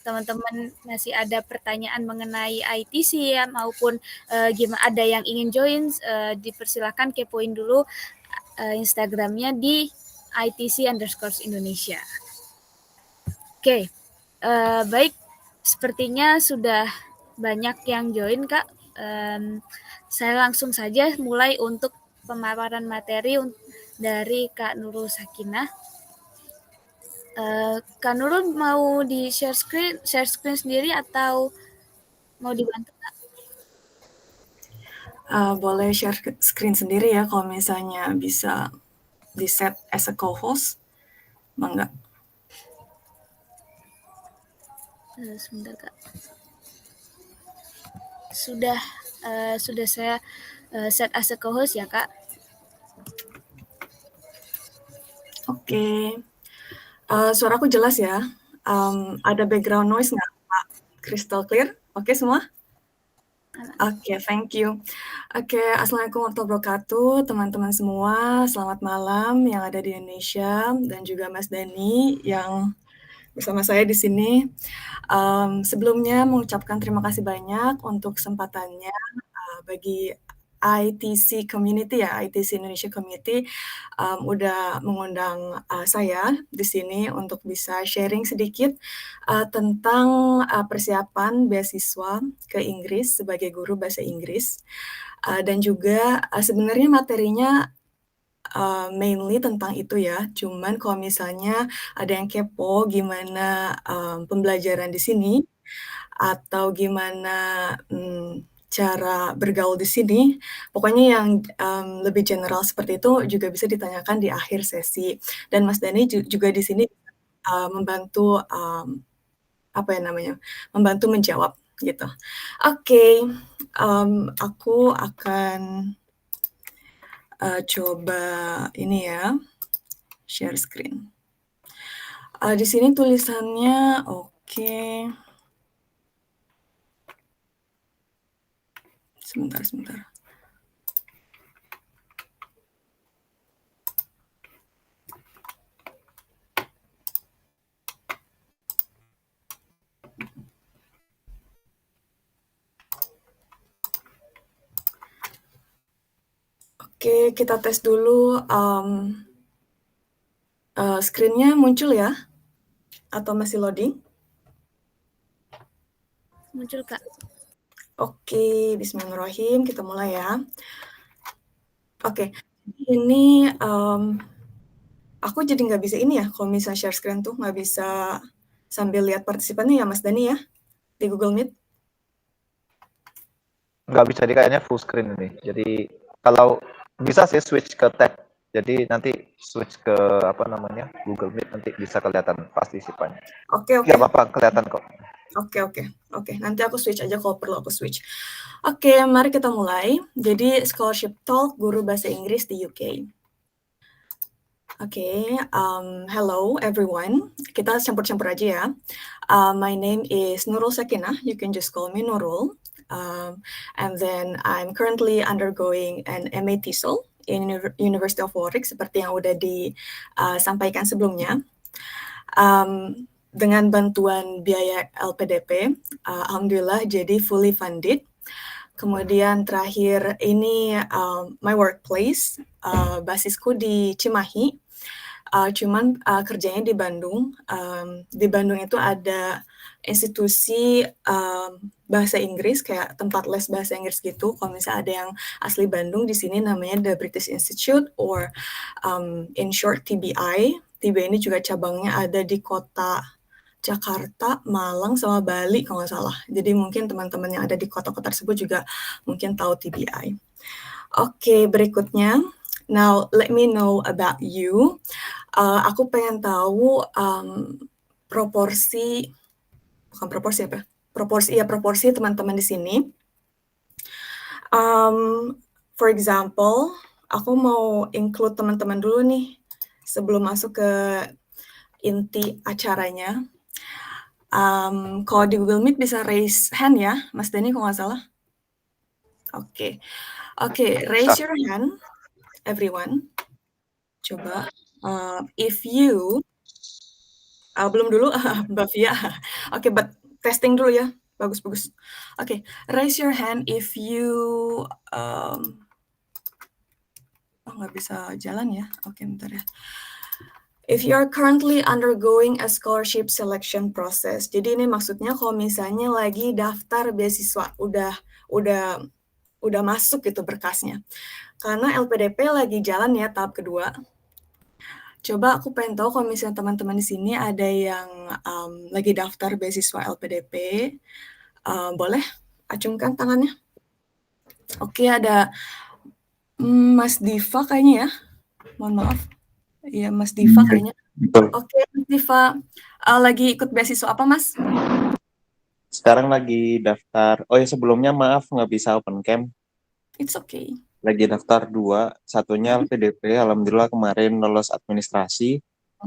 teman-teman masih ada pertanyaan mengenai ITC ya, maupun gimana ada yang ingin join, dipersilakan kepoin dulu Instagramnya di ITC_Indonesia. Oke, baik, sepertinya sudah banyak yang join Kak. Saya langsung saja mulai untuk pemaparan materi dari Kak Nurul Sakinah. Kak Nurul mau di share screen sendiri atau mau dibantu Kak? Boleh share screen sendiri ya kalau misalnya bisa di set as a co-host, mangga. Sebentar Kak. Sudah saya set as a co-host ya Kak. Oke. Suaraku jelas ya. Ada background noise nggak Pak? Crystal clear? Oke semua? Oke, thank you. Oke, Assalamualaikum warahmatullahi wabarakatuh, teman-teman semua. Selamat malam yang ada di Indonesia dan juga Mas Dani yang bersama saya di sini. Sebelumnya mengucapkan terima kasih banyak untuk kesempatannya bagi ITC Community ya, ITC Indonesia Community udah mengundang saya di sini untuk bisa sharing sedikit tentang persiapan beasiswa ke Inggris sebagai guru bahasa Inggris. Dan juga sebenarnya materinya mainly tentang itu ya. Cuman kalau misalnya ada yang kepo gimana pembelajaran di sini atau gimana cara bergaul di sini, pokoknya yang lebih general seperti itu juga bisa ditanyakan di akhir sesi. Dan Mas Dani juga di sini membantu apa ya namanya, membantu menjawab gitu. Oke, aku akan coba ini ya, share screen. Di sini tulisannya oke. Sebentar. Oke, kita tes dulu. Screen-nya muncul ya? Atau masih loading? Muncul Kak. Oke, bismillahirrahmanirrahim. Kita mulai ya. Oke, ini aku jadi nggak bisa ini ya, kalau misalnya share screen tuh nggak bisa sambil lihat partisipannya ya Mas Dani ya, di Google Meet? Nggak bisa, kayaknya full screen ini. Jadi kalau bisa sih switch ke tab. Jadi nanti switch ke Google Meet, nanti bisa kelihatan partisipannya. Oke. Nggak apa-apa, kelihatan kok. Oke. Nanti aku switch aja kalau perlu aku switch. Oke, mari kita mulai. Jadi Scholarship Talk Guru Bahasa Inggris di UK. Oke, hello everyone. Kita campur-campur aja ya. My name is Nurul Sakinah. You can just call me Nurul. And then I'm currently undergoing an MA TESOL in University of Warwick seperti yang udah disampaikan sebelumnya. Dengan bantuan biaya LPDP, alhamdulillah jadi fully funded. Kemudian terakhir ini my workplace, basisku di Cimahi, cuman kerjanya di Bandung. Di Bandung itu ada institusi bahasa Inggris, kayak tempat les bahasa Inggris gitu. Kalau misalnya ada yang asli Bandung, di sini namanya The British Institute, or in short TBI. TBI ini juga cabangnya ada di kota Jakarta, Malang, sama Bali kalau nggak salah. Jadi mungkin teman-teman yang ada di kota-kota tersebut juga mungkin tahu TBI. Oke, berikutnya. Now, let me know about you. Aku pengen tahu proporsi teman-teman di sini. For example, aku mau include teman-teman dulu nih sebelum masuk ke inti acaranya. Kalau di Google Meet bisa raise hand ya, Mas Dani kalau nggak salah. Oke, raise your hand, everyone. Coba, if you Belum dulu, Mbak Via. Oke, but testing dulu ya. Bagus. Oke, raise your hand if you nggak bisa jalan ya. Oke, bentar ya. If you are currently undergoing a scholarship selection process. Jadi ini maksudnya kalau misalnya lagi daftar beasiswa, udah masuk gitu berkasnya. Karena LPDP lagi jalan ya tahap kedua. Coba aku pengen tahu kalau misalnya teman-teman di sini ada yang lagi daftar beasiswa LPDP, boleh acungkan tangannya. Oke, ada Mas Diva kayaknya ya. Mohon maaf. Iya, Mas Diva kayaknya. Oke, Mas Diva, lagi ikut beasiswa apa, Mas? Sekarang lagi daftar. Oh ya, sebelumnya maaf nggak bisa open camp. It's okay. Lagi daftar 2, satunya LPDP, alhamdulillah kemarin lolos administrasi.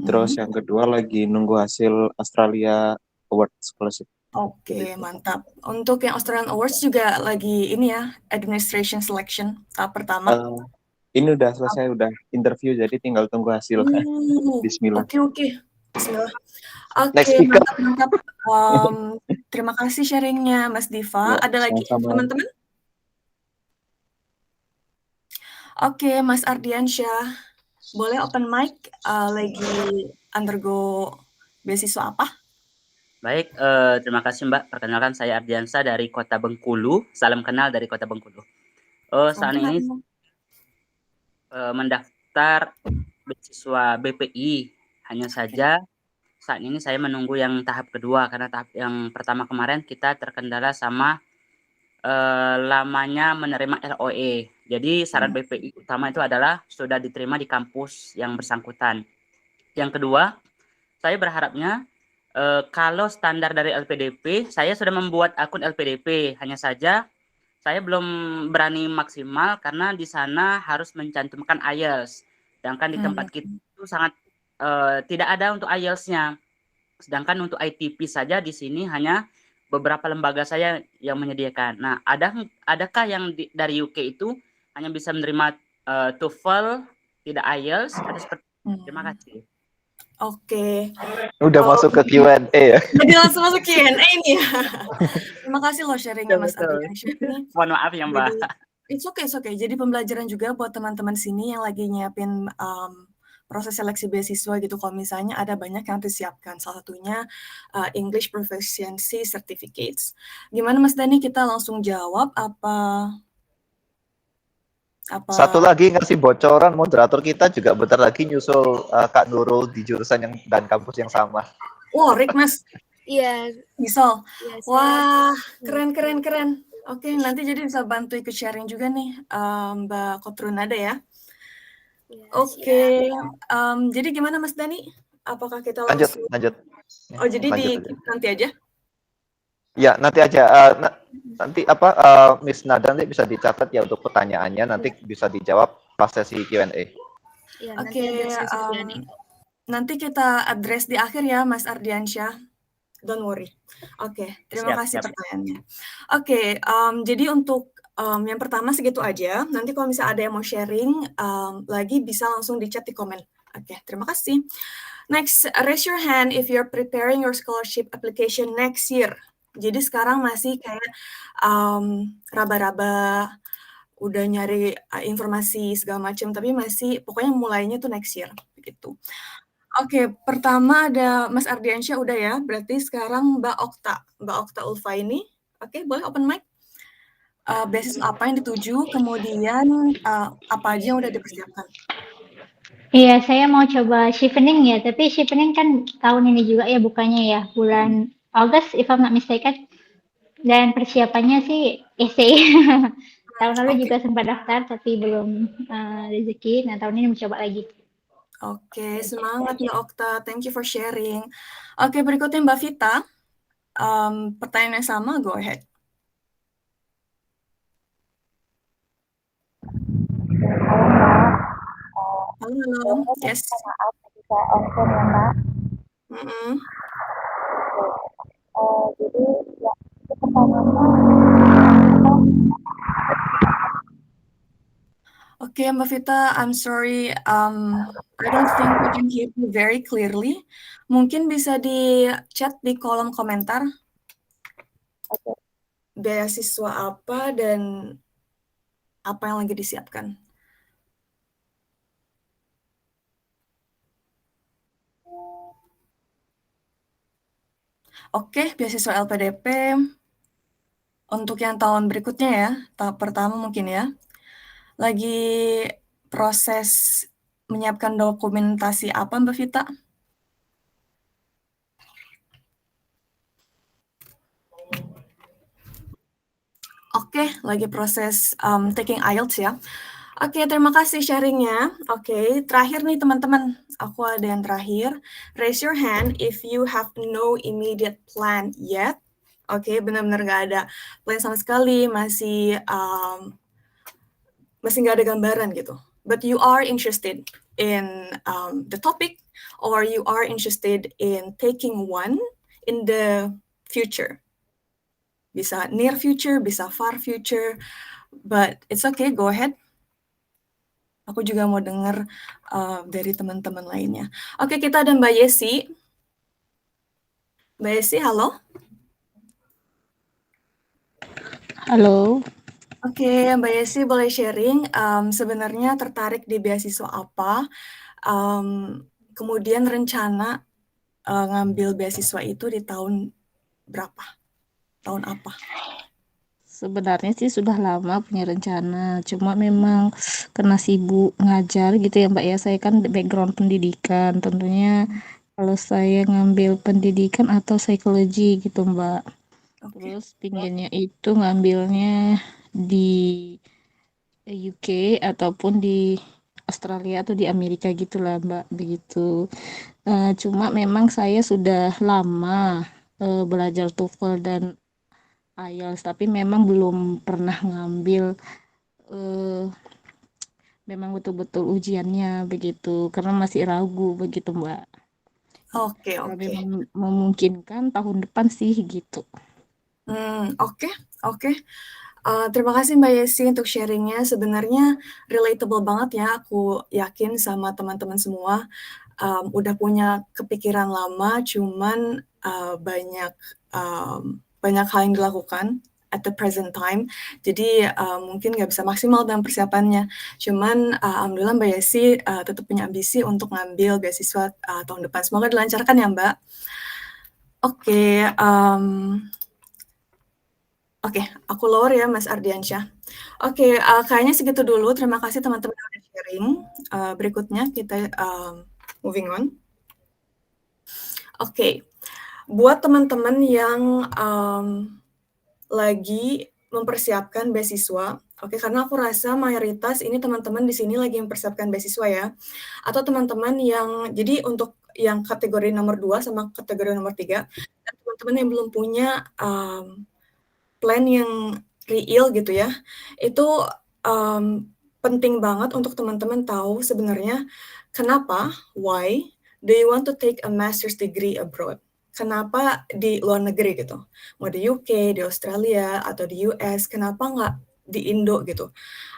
Terus yang kedua lagi nunggu hasil Australia Award Scholarship. Oke, mantap. Untuk yang Australian Awards juga lagi ini ya, administration selection tahap pertama. Ini udah selesai, udah interview, jadi tinggal tunggu hasil. Bismillah. Oke. Bismillah. Next Oke, speaker. mantap. Terima kasih sharingnya, Mas Diva. Ya, Ada lagi sama-sama. teman-teman? Oke, Mas Ardiansyah, boleh open mic, lagi undergo beasiswa apa? Baik, terima kasih Mbak. Perkenalkan saya Ardiansyah dari Kota Bengkulu. Salam kenal dari Kota Bengkulu. Saat ini mendaftar beasiswa BPI. Hanya saja saat ini saya menunggu yang tahap kedua karena tahap yang pertama kemarin kita terkendala sama lamanya menerima LOE. Jadi syarat BPI utama itu adalah sudah diterima di kampus yang bersangkutan. Yang kedua, saya berharapnya kalau standar dari LPDP, saya sudah membuat akun LPDP. Hanya saja saya belum berani maksimal karena di sana harus mencantumkan IELTS. Sedangkan di tempat kita itu sangat tidak ada untuk IELTS-nya. Sedangkan untuk ITP saja di sini hanya beberapa lembaga saya yang menyediakan. Nah, adakah yang dari UK itu hanya bisa menerima TOEFL, tidak IELTS? Ada seperti Terima kasih. Oke. Udah masuk ke Q&A ya. Jadi langsung masuk Q&A ini ya. Terima kasih loh sharingnya Mas Ardiansyah ini. Mohon maaf ya Mbak. It's okay. Jadi pembelajaran juga buat teman-teman sini yang lagi nyiapin proses seleksi beasiswa gitu. Kalau misalnya ada banyak yang disiapkan, salah satunya English Proficiency Certificates. Gimana Mas Dani, kita langsung jawab apa? Satu lagi ngasih bocoran, moderator kita juga bentar lagi nyusul Kak Nurul di jurusan yang dan kampus yang sama. Rik Mas. Iya. Misal. Iya, Wah, keren. Oke, nanti jadi bisa bantu ikut sharing juga nih Mbak Kotrunada ya. Oke. Jadi gimana Mas Dani? Apakah kita langsung lanjut. Oh, jadi nanti aja? Ya, nanti aja. Nanti Miss Nada nanti bisa dicatat ya untuk pertanyaannya, nanti bisa dijawab pas sesi Q&A. Ya, Oke, nanti kita address di akhir ya Mas Ardiansyah. Don't worry. Oke, terima kasih pertanyaannya. Oke, jadi untuk yang pertama segitu aja. Nanti kalau misalnya ada yang mau sharing lagi bisa langsung di chat di komen. Oke, terima kasih. Next, raise your hand if you're preparing your scholarship application next year. Jadi sekarang masih kayak raba-raba, udah nyari informasi segala macam, tapi masih pokoknya mulainya tuh next year begitu. Oke, pertama ada Mas Ardiansyah udah ya, berarti sekarang Mbak Okta Ulfaini. Oke, boleh open mic? Beasiswa apa yang dituju, kemudian apa aja yang udah dipersiapkan? Iya, saya mau coba chevening ya, tapi chevening kan tahun ini juga ya bukannya ya, bulan August if I'm not mistaken. Dan persiapannya sih essay. Tahun lalu juga sempat daftar tapi belum rezeki. Nah, tahun ini mencoba lagi. Oke, semangat Mbak Okta. Thank you for sharing. Oke, berikutnya Mbak Vita. Pertanyaan yang sama, go ahead. Halo. Yes. Maaf, bisa answer ya, Mbak. Jadi, ya, pertanyaannya Oke, Mbak Vita, I'm sorry, I don't think we can hear you very clearly. Mungkin bisa di chat di kolom komentar. Oke. Beasiswa apa dan apa yang lagi disiapkan. Oke, beasiswa LPDP untuk yang tahun berikutnya ya, tahap pertama mungkin ya. Lagi proses menyiapkan dokumentasi apa Mbak Vita? Oke, lagi proses taking IELTS ya. Oke, terima kasih sharingnya. Oke, terakhir nih teman-teman, aku ada yang terakhir. Raise your hand if you have no immediate plan yet. Oke, benar-benar nggak ada plan sama sekali, masih nggak ada gambaran gitu. But you are interested in the topic, or you are interested in taking one in the future. Bisa near future, bisa far future, but it's okay, go ahead. Aku juga mau dengar dari teman-teman lainnya. Oke, kita ada Mbak Yesi. Mbak Yesi, halo. Halo. Oke, Mbak Yesi boleh sharing, sebenarnya tertarik di beasiswa apa? Kemudian rencana ngambil beasiswa itu di tahun berapa? Tahun apa? Sebenarnya sih sudah lama punya rencana, cuma memang karena sibuk ngajar gitu ya Mbak ya. Saya kan background pendidikan, tentunya kalau saya ngambil pendidikan atau psikologi gitu Mbak. Terus pinginnya itu ngambilnya di UK ataupun di Australia atau di Amerika gitulah Mbak, begitu. Cuma memang saya sudah lama belajar TOEFL dan IELTS, tapi memang belum pernah ngambil memang betul-betul ujiannya begitu, karena masih ragu begitu Mbak. Oke. Memang memungkinkan tahun depan sih gitu. Oke. Terima kasih Mbak Yesi untuk sharingnya. Sebenarnya relatable banget ya. Aku yakin sama teman-teman semua udah punya kepikiran lama, cuman banyak hal yang dilakukan at the present time. Jadi mungkin nggak bisa maksimal dalam persiapannya. Cuman alhamdulillah Mbak Yesi tetap punya ambisi untuk ngambil beasiswa tahun depan. Semoga dilancarkan ya Mbak. Oke. Oke, aku lower ya Mas Ardiansyah. Oke, kayaknya segitu dulu. Terima kasih teman-teman yang udah sharing. Berikutnya kita moving on. Oke, buat teman-teman yang lagi mempersiapkan beasiswa, oke, karena aku rasa mayoritas ini teman-teman di sini lagi mempersiapkan beasiswa ya, atau teman-teman yang, jadi untuk yang kategori nomor 2 sama kategori nomor 3, dan teman-teman yang belum punya plan yang real gitu ya, itu penting banget untuk teman-teman tahu sebenarnya kenapa, why do you want to take a master's degree abroad? Kenapa di luar negeri gitu? Mau di UK, di Australia, atau di US, kenapa nggak di Indo gitu?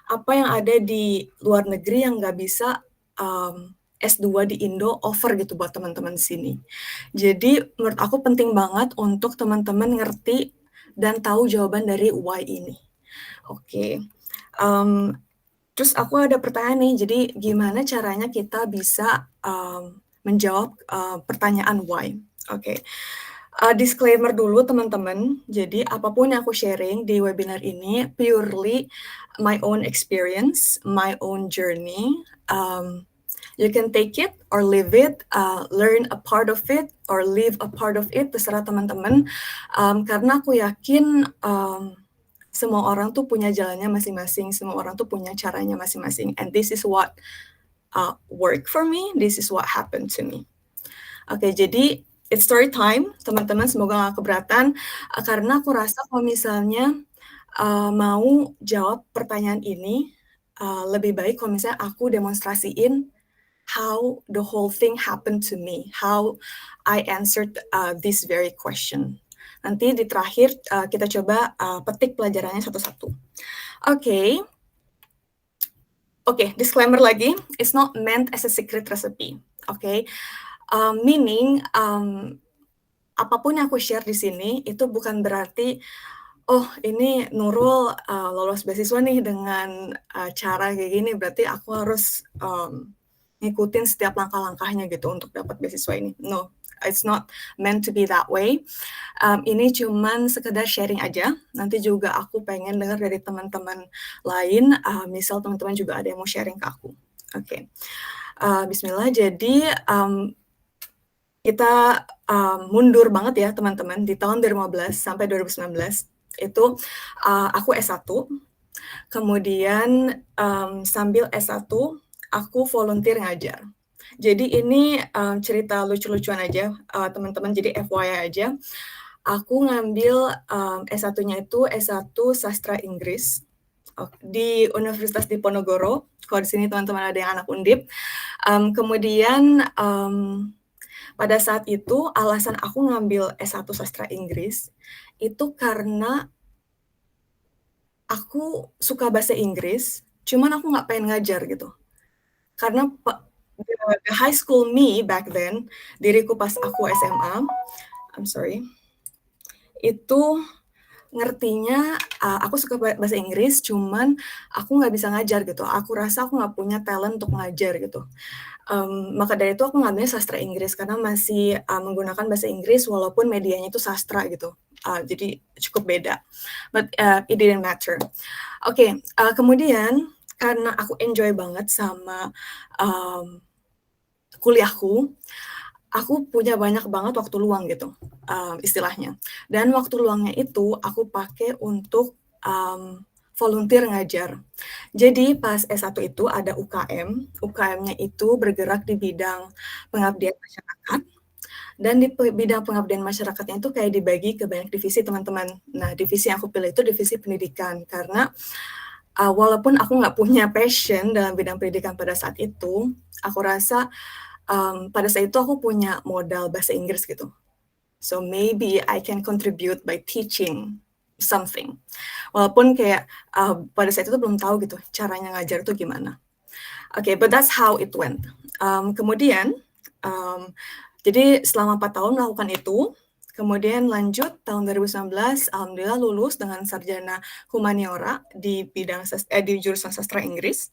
Apa yang ada di luar negeri yang nggak bisa S2 di Indo offer gitu buat teman-teman di sini. Jadi menurut aku penting banget untuk teman-teman ngerti dan tahu jawaban dari why ini. Oke. Terus aku ada pertanyaan nih, jadi gimana caranya kita bisa menjawab pertanyaan why? Oke. Disclaimer dulu teman-teman, jadi apapun yang aku sharing di webinar ini purely my own experience, my own journey. You can take it or leave it, learn a part of it or leave a part of it, terserah teman-teman. Karena aku yakin semua orang tuh punya jalannya masing-masing, semua orang tuh punya caranya masing-masing. And this is what work for me, this is what happened to me. Oke, jadi it's story time, teman-teman. Semoga nggak keberatan, karena aku rasa kalau misalnya mau jawab pertanyaan ini, lebih baik kalau misalnya aku demonstrasiin how the whole thing happened to me, how I answered this very question. Nanti di terakhir kita coba petik pelajarannya satu-satu. Oke. Oke, disclaimer lagi, it's not meant as a secret recipe, oke? Meaning, apapun yang aku share di sini itu bukan berarti, oh ini Nurul lolos beasiswa nih dengan cara kayak gini, berarti aku harus ngikutin setiap langkah-langkahnya gitu untuk dapat beasiswa ini. No, it's not meant to be that way. Ini cuman sekedar sharing aja. Nanti juga aku pengen dengar dari teman-teman lain, misal teman-teman juga ada yang mau sharing ke aku. Oke. Bismillah. Jadi kita mundur banget ya teman-teman, di tahun 2015 sampai 2019 itu aku S1, kemudian sambil S1 aku volunteer ngajar. Jadi ini cerita lucu-lucuan aja teman-teman, jadi FYI aja. Aku ngambil S1-nya itu S1 Sastra Inggris di Universitas Diponegoro. Kalau di sini teman-teman ada yang anak Undip. Kemudian pada saat itu alasan aku ngambil S1 Sastra Inggris itu karena aku suka bahasa Inggris, cuman aku nggak pengen ngajar gitu. Karena the high school me back then, diriku pas aku SMA, itu ngertinya aku suka bahasa Inggris, cuman aku nggak bisa ngajar gitu. Aku rasa aku nggak punya talent untuk ngajar gitu. Maka dari itu aku ngambilnya sastra Inggris karena masih menggunakan bahasa Inggris walaupun medianya itu sastra gitu. Jadi cukup beda. But it didn't matter. Oke, kemudian karena aku enjoy banget sama kuliahku, aku punya banyak banget waktu luang gitu, istilahnya. Dan waktu luangnya itu aku pakai untuk volunteer ngajar. Jadi pas S1 itu ada UKM, UKM-nya itu bergerak di bidang pengabdian masyarakat, dan di bidang pengabdian masyarakatnya itu kayak dibagi ke banyak divisi teman-teman. Nah, divisi yang aku pilih itu divisi pendidikan, karena walaupun aku nggak punya passion dalam bidang pendidikan pada saat itu, aku rasa pada saat itu aku punya modal bahasa Inggris gitu. So maybe I can contribute by teaching something. Walaupun kayak pada saat itu belum tahu gitu caranya ngajar itu gimana. Oke, but that's how it went. Kemudian, jadi selama 4 tahun melakukan itu, kemudian lanjut tahun 2019, alhamdulillah lulus dengan sarjana humaniora di bidang di jurusan sastra Inggris.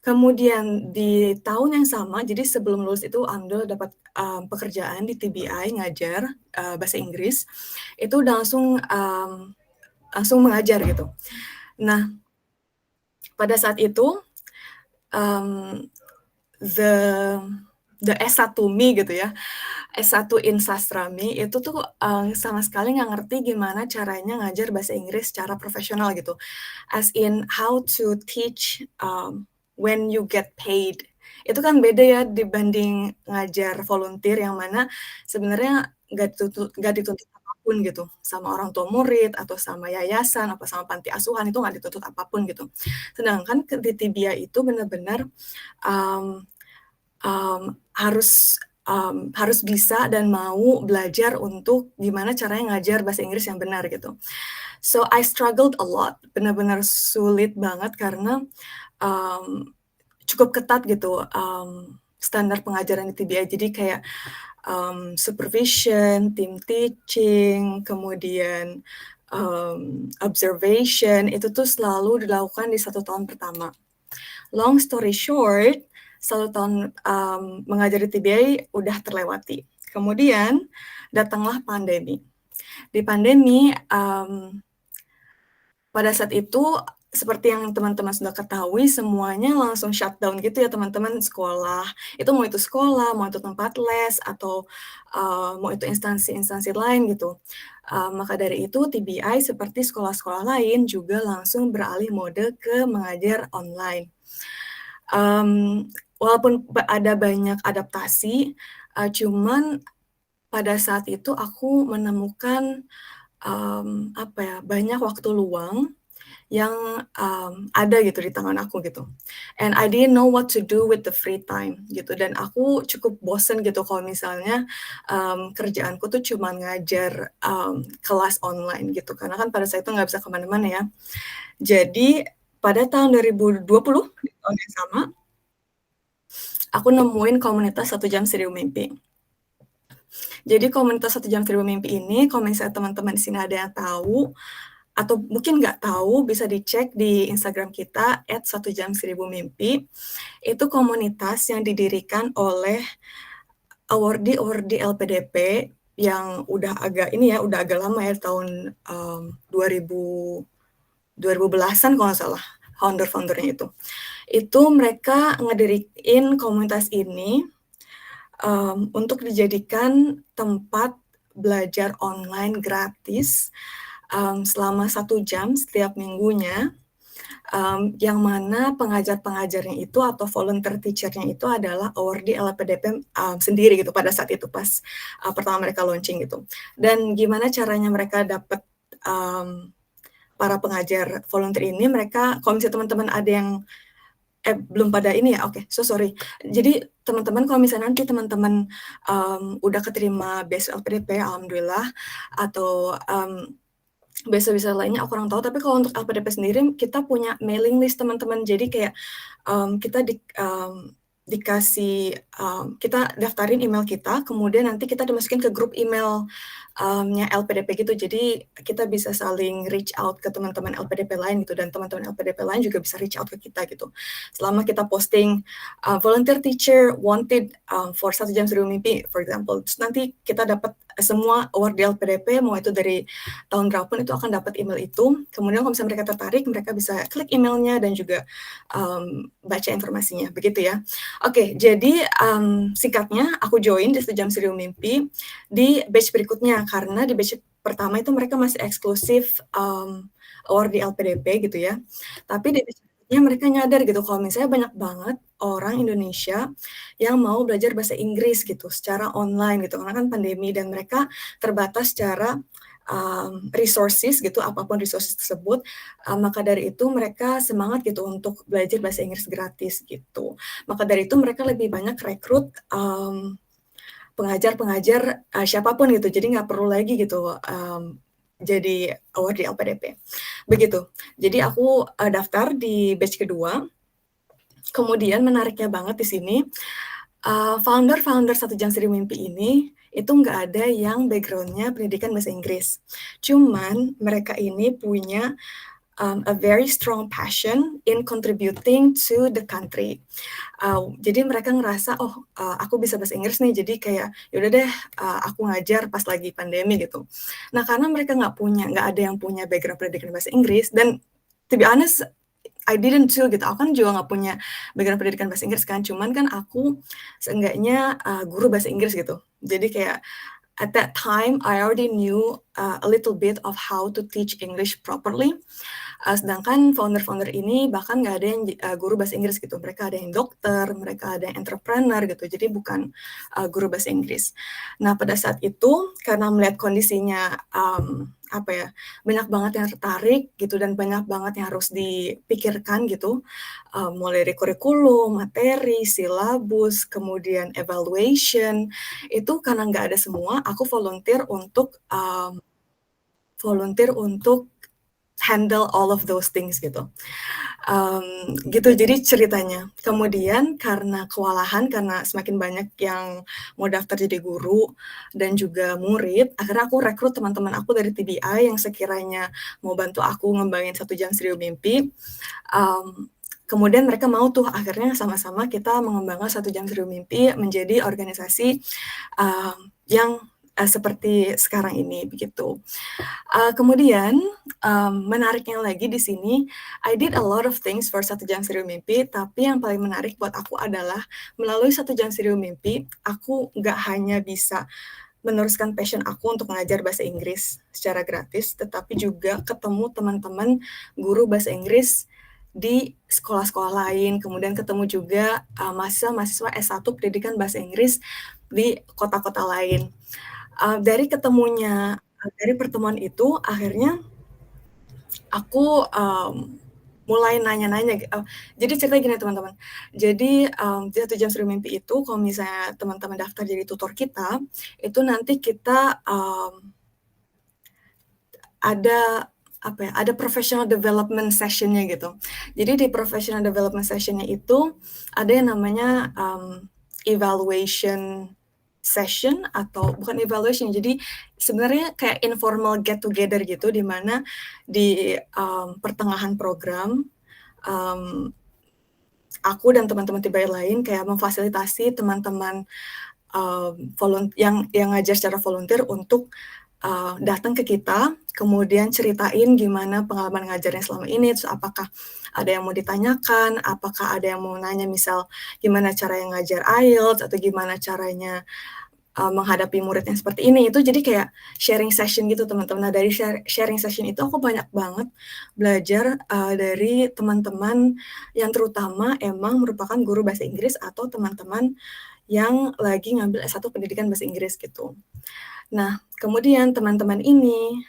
Kemudian di tahun yang sama, jadi sebelum lulus itu alhamdulillah dapat pekerjaan di TBI ngajar bahasa Inggris. Itu udah langsung mengajar gitu. Nah, pada saat itu the S1 me gitu ya, S1 in Sastra me itu tuh sama sekali nggak ngerti gimana caranya ngajar bahasa Inggris secara profesional gitu. As in how to teach when you get paid. Itu kan beda ya dibanding ngajar volunteer yang mana sebenarnya nggak dituntut apapun gitu sama orang tua murid atau sama yayasan atau sama panti asuhan, itu nggak dituntut apapun gitu. Sedangkan di Tibia itu benar-benar harus bisa dan mau belajar untuk gimana caranya ngajar bahasa Inggris yang benar gitu. So I struggled a lot, benar-benar sulit banget karena cukup ketat gitu standar pengajaran di TBI. Jadi kayak supervision, team teaching, kemudian observation, itu tuh selalu dilakukan di 1 tahun pertama. Long story short, 1 tahun mengajar di TBI udah terlewati. Kemudian datanglah pandemi. Di pandemi, pada saat itu seperti yang teman-teman sudah ketahui, semuanya langsung shutdown gitu ya teman-teman, sekolah. Itu mau itu sekolah, mau itu tempat les, atau mau itu instansi-instansi lain gitu. Maka dari itu TBI seperti sekolah-sekolah lain juga langsung beralih mode ke mengajar online. Walaupun ada banyak adaptasi, cuman pada saat itu aku menemukan banyak waktu luang yang ada gitu di tangan aku gitu. And I didn't know what to do with the free time gitu. Dan aku cukup bosen gitu kalau misalnya kerjaanku tuh cuma ngajar kelas online gitu. Karena kan pada saat itu nggak bisa kemana-mana ya. Jadi pada tahun 2020, tahun yang sama, aku nemuin komunitas 1 Jam Seribu Mimpi. Jadi komunitas 1 Jam Seribu Mimpi ini, kalau misalnya teman-teman di sini ada yang tahu, atau mungkin nggak tahu, bisa dicek di Instagram kita @1jam1000mimpi. Itu komunitas yang didirikan oleh awardee LPDP yang udah agak lama ya, tahun 2010-an kalau nggak salah, founder-foundernya itu. Itu mereka ngediriin komunitas ini untuk dijadikan tempat belajar online gratis selama 1 jam setiap minggunya, yang mana pengajar-pengajarnya itu atau volunteer teacher-nya itu adalah awardee LPDP sendiri gitu pada saat itu pas pertama mereka launching gitu. Dan gimana caranya mereka dapat para pengajar volunteer ini, mereka kalau misalnya teman-teman ada yang belum pada ini ya, oke, so sorry. Jadi teman-teman kalau misalnya nanti teman-teman udah keterima beasiswa LPDP, alhamdulillah, atau beasiswa lainnya aku kurang tahu, tapi kalau untuk LPDP sendiri kita punya mailing list teman-teman. Jadi kayak kita dikasih kita daftarin email kita, kemudian nanti kita dimasukin ke grup email nya LPDP gitu. Jadi kita bisa saling reach out ke teman-teman LPDP lain gitu, dan teman-teman LPDP lain juga bisa reach out ke kita gitu. Selama kita posting volunteer teacher wanted for 1 Jam Seribu Mimpi, for example, terus nanti kita dapat semua award di LPDP, mau itu dari tahun berapapun, itu akan dapat email itu. Kemudian kalau misalnya mereka tertarik, mereka bisa klik emailnya dan juga baca informasinya, begitu ya. Oke, jadi singkatnya aku join di 1 Jam Seribu Mimpi di batch berikutnya, karena di batch pertama itu mereka masih eksklusif award di LPDP gitu ya. Tapi di batch berikutnya mereka nyadar gitu kalau misalnya banyak banget orang Indonesia yang mau belajar bahasa Inggris gitu secara online gitu, karena kan pandemi dan mereka terbatas secara resources gitu, apapun resources tersebut, maka dari itu mereka semangat gitu untuk belajar bahasa Inggris gratis gitu. Maka dari itu mereka lebih banyak rekrut pengajar-pengajar siapapun gitu, jadi nggak perlu lagi gitu jadi award di LPDP. Begitu. Jadi aku daftar di batch kedua. Kemudian menariknya banget di sini, founder 1 Jam Seribu Mimpi ini itu nggak ada yang background-nya pendidikan bahasa Inggris. Cuman mereka ini punya a very strong passion in contributing to the country. Jadi mereka ngerasa, aku bisa bahasa Inggris nih, jadi kayak yaudah deh aku ngajar pas lagi pandemi gitu. Nah karena mereka nggak ada yang punya background pendidikan bahasa Inggris, dan to be honest, I didn't too gitu. Aku kan juga nggak punya background pendidikan bahasa Inggris kan, cuman kan aku seenggaknya guru bahasa Inggris gitu. Jadi kayak at that time I already knew a little bit of how to teach English properly. Sedangkan founder-founder ini bahkan nggak ada yang guru bahasa Inggris gitu. Mereka ada yang dokter, mereka ada yang entrepreneur gitu. Jadi bukan guru bahasa Inggris. Nah pada saat itu karena melihat kondisinya banyak banget yang tertarik gitu, dan banyak banget yang harus dipikirkan gitu, mulai dari kurikulum, materi, silabus, kemudian evaluation, itu karena nggak ada semua, aku volunteer untuk handle all of those things gitu. Gitu jadi ceritanya. Kemudian karena kewalahan, karena semakin banyak yang mau daftar jadi guru dan juga murid, akhirnya aku rekrut teman-teman aku dari TBI yang sekiranya mau bantu aku ngembangin 1 Jam Seribu Mimpi. Kemudian mereka mau tuh akhirnya sama-sama kita mengembangkan 1 Jam Seribu Mimpi menjadi organisasi yang seperti sekarang ini begitu. Kemudian menariknya lagi di sini, I did a lot of things for 1 Jam Seribu Mimpi, tapi yang paling menarik buat aku adalah melalui 1 Jam Seribu Mimpi, aku nggak hanya bisa meneruskan passion aku untuk mengajar bahasa Inggris secara gratis, tetapi juga ketemu teman-teman guru bahasa Inggris di sekolah-sekolah lain, kemudian ketemu juga mahasiswa S1 pendidikan bahasa Inggris di kota-kota lain. Dari pertemuan itu akhirnya aku mulai nanya-nanya. Jadi ceritanya gini teman-teman. Jadi di 1 Jam Seribu Mimpi itu kalau misalnya teman-teman daftar jadi tutor kita, itu nanti kita ada professional development session-nya gitu. Jadi di professional development session-nya itu ada yang namanya evaluation session, atau bukan evaluation, jadi sebenarnya kayak informal get together gitu, di mana di pertengahan program aku dan teman-teman TBI lain kayak memfasilitasi teman-teman yang ngajar secara volunteer untuk datang ke kita, kemudian ceritain gimana pengalaman ngajarnya selama ini, terus apakah ada yang mau ditanyakan, apakah ada yang mau nanya misal gimana cara yang ngajar IELTS, atau gimana caranya menghadapi murid yang seperti ini. Itu jadi kayak sharing session gitu teman-teman. Nah dari sharing session itu aku banyak banget belajar dari teman-teman yang terutama emang merupakan guru bahasa Inggris atau teman-teman yang lagi ngambil S1 pendidikan bahasa Inggris gitu. Nah, kemudian teman-teman ini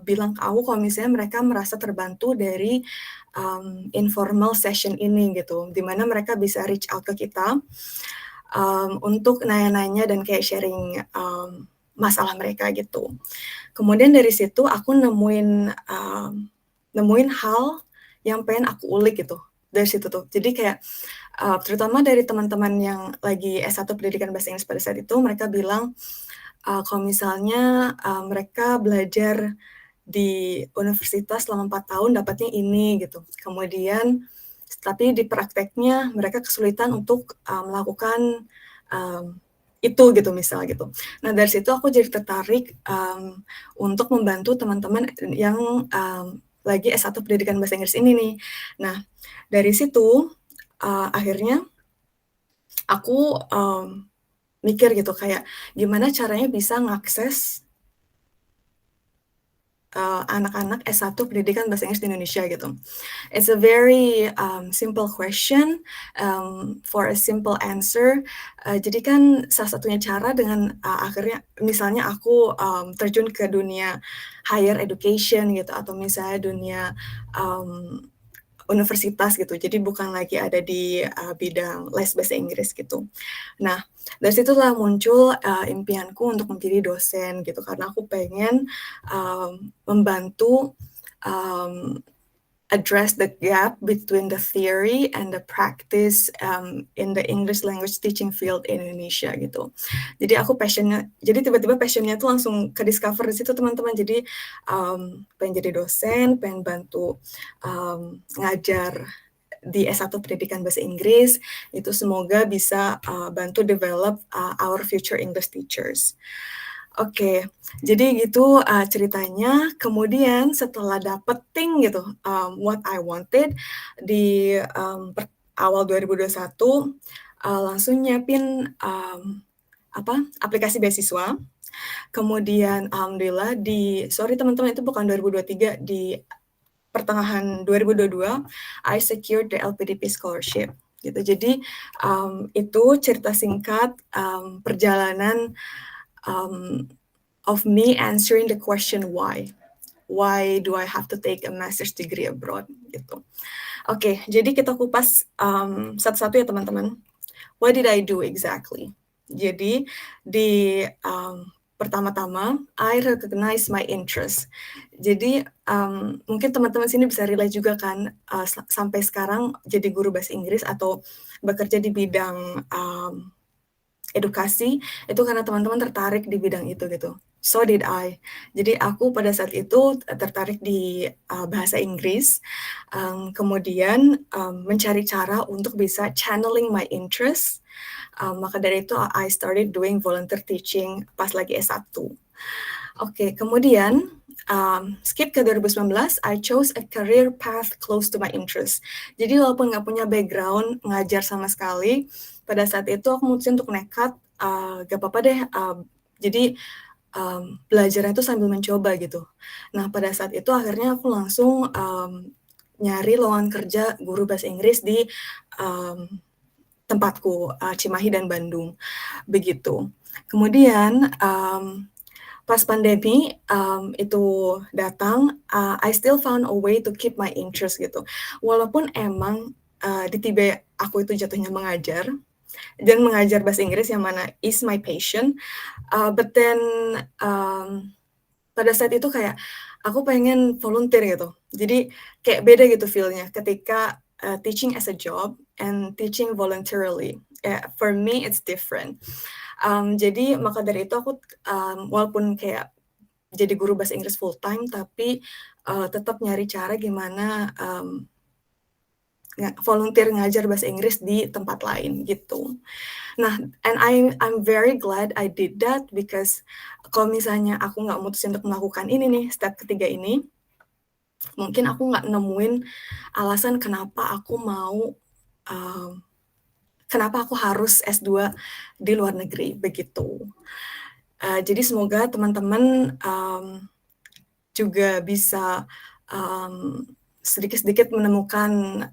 bilang ke aku kalau misalnya mereka merasa terbantu dari informal session ini gitu, di mana mereka bisa reach out ke kita untuk nanya-nanya dan kayak sharing masalah mereka gitu. Kemudian dari situ aku nemuin hal yang pengen aku ulik gitu dari situ tuh. Jadi kayak terutama dari teman-teman yang lagi S1 pendidikan bahasa Inggris pada saat itu, mereka bilang kalau misalnya mereka belajar di universitas selama 4 tahun dapatnya ini gitu. Kemudian tapi di prakteknya mereka kesulitan untuk melakukan itu gitu misal gitu. Nah dari situ aku jadi tertarik untuk membantu teman-teman yang lagi S1 pendidikan bahasa Inggris ini nih. Nah dari situ akhirnya aku mikir gitu kayak gimana caranya bisa ngakses anak-anak S1 pendidikan bahasa Inggris di Indonesia gitu. It's a very simple question for a simple answer. Jadi kan salah satunya cara dengan akhirnya misalnya aku terjun ke dunia higher education gitu, atau misalnya dunia universitas gitu. Jadi bukan lagi ada di bidang les bahasa Inggris gitu. Nah, dari situlah muncul impianku untuk menjadi dosen gitu, karena aku pengen membantu address the gap between the theory and the practice in the English language teaching field in Indonesia gitu. Jadi aku passionnya, jadi tiba-tiba passionnya tuh langsung ke discover di situ teman-teman. Jadi pengen jadi dosen, pengen bantu ngajar di S1 pendidikan bahasa Inggris, itu semoga bisa bantu develop our future English teachers. Oke, jadi gitu ceritanya. Kemudian setelah dapeting gitu what I wanted di awal 2021, langsung nyiapin aplikasi beasiswa. Kemudian alhamdulillah sorry teman-teman, itu bukan 2023, di pertengahan 2022 I secured the LPDP scholarship gitu. Jadi itu cerita singkat perjalanan of me answering the question why do I have to take a master's degree abroad gitu. Oke, jadi kita kupas satu-satu ya teman-teman. What did I do exactly? Jadi di pertama-tama I recognize my interest. Jadi mungkin teman-teman sini bisa relate juga kan, sampai sekarang jadi guru bahasa Inggris atau bekerja di bidang edukasi itu karena teman-teman tertarik di bidang itu gitu. So did I. Jadi aku pada saat itu tertarik di bahasa Inggris, kemudian mencari cara untuk bisa channeling my interest. Maka dari itu I started doing volunteer teaching pas lagi S1. Oke, kemudian skip ke 2019, I chose a career path close to my interest. Jadi walaupun nggak punya background ngajar sama sekali, pada saat itu aku mutusin untuk nekat, gak apa-apa deh, jadi belajarnya itu sambil mencoba gitu. Nah pada saat itu akhirnya aku langsung nyari lowongan kerja guru bahasa Inggris di tempatku, Cimahi dan Bandung, begitu. Kemudian pas pandemi itu datang, I still found a way to keep my interest gitu. Walaupun emang di TB aku itu jatuhnya mengajar, dan mengajar bahasa Inggris yang mana is my passion, but then pada saat itu kayak aku pengen volunteer gitu. Jadi kayak beda gitu feel-nya ketika teaching as a job and teaching voluntarily. For me it's different. Jadi maka dari itu aku walaupun kayak jadi guru bahasa Inggris full time, tapi tetap nyari cara gimana volunteer ngajar bahasa Inggris di tempat lain gitu. Nah, and I'm very glad I did that because kalau misalnya aku nggak mutusin untuk melakukan ini nih, step ketiga ini, mungkin aku nggak nemuin alasan kenapa aku mau, kenapa aku harus S2 di luar negeri, begitu. Jadi semoga teman-teman juga bisa sedikit-sedikit menemukan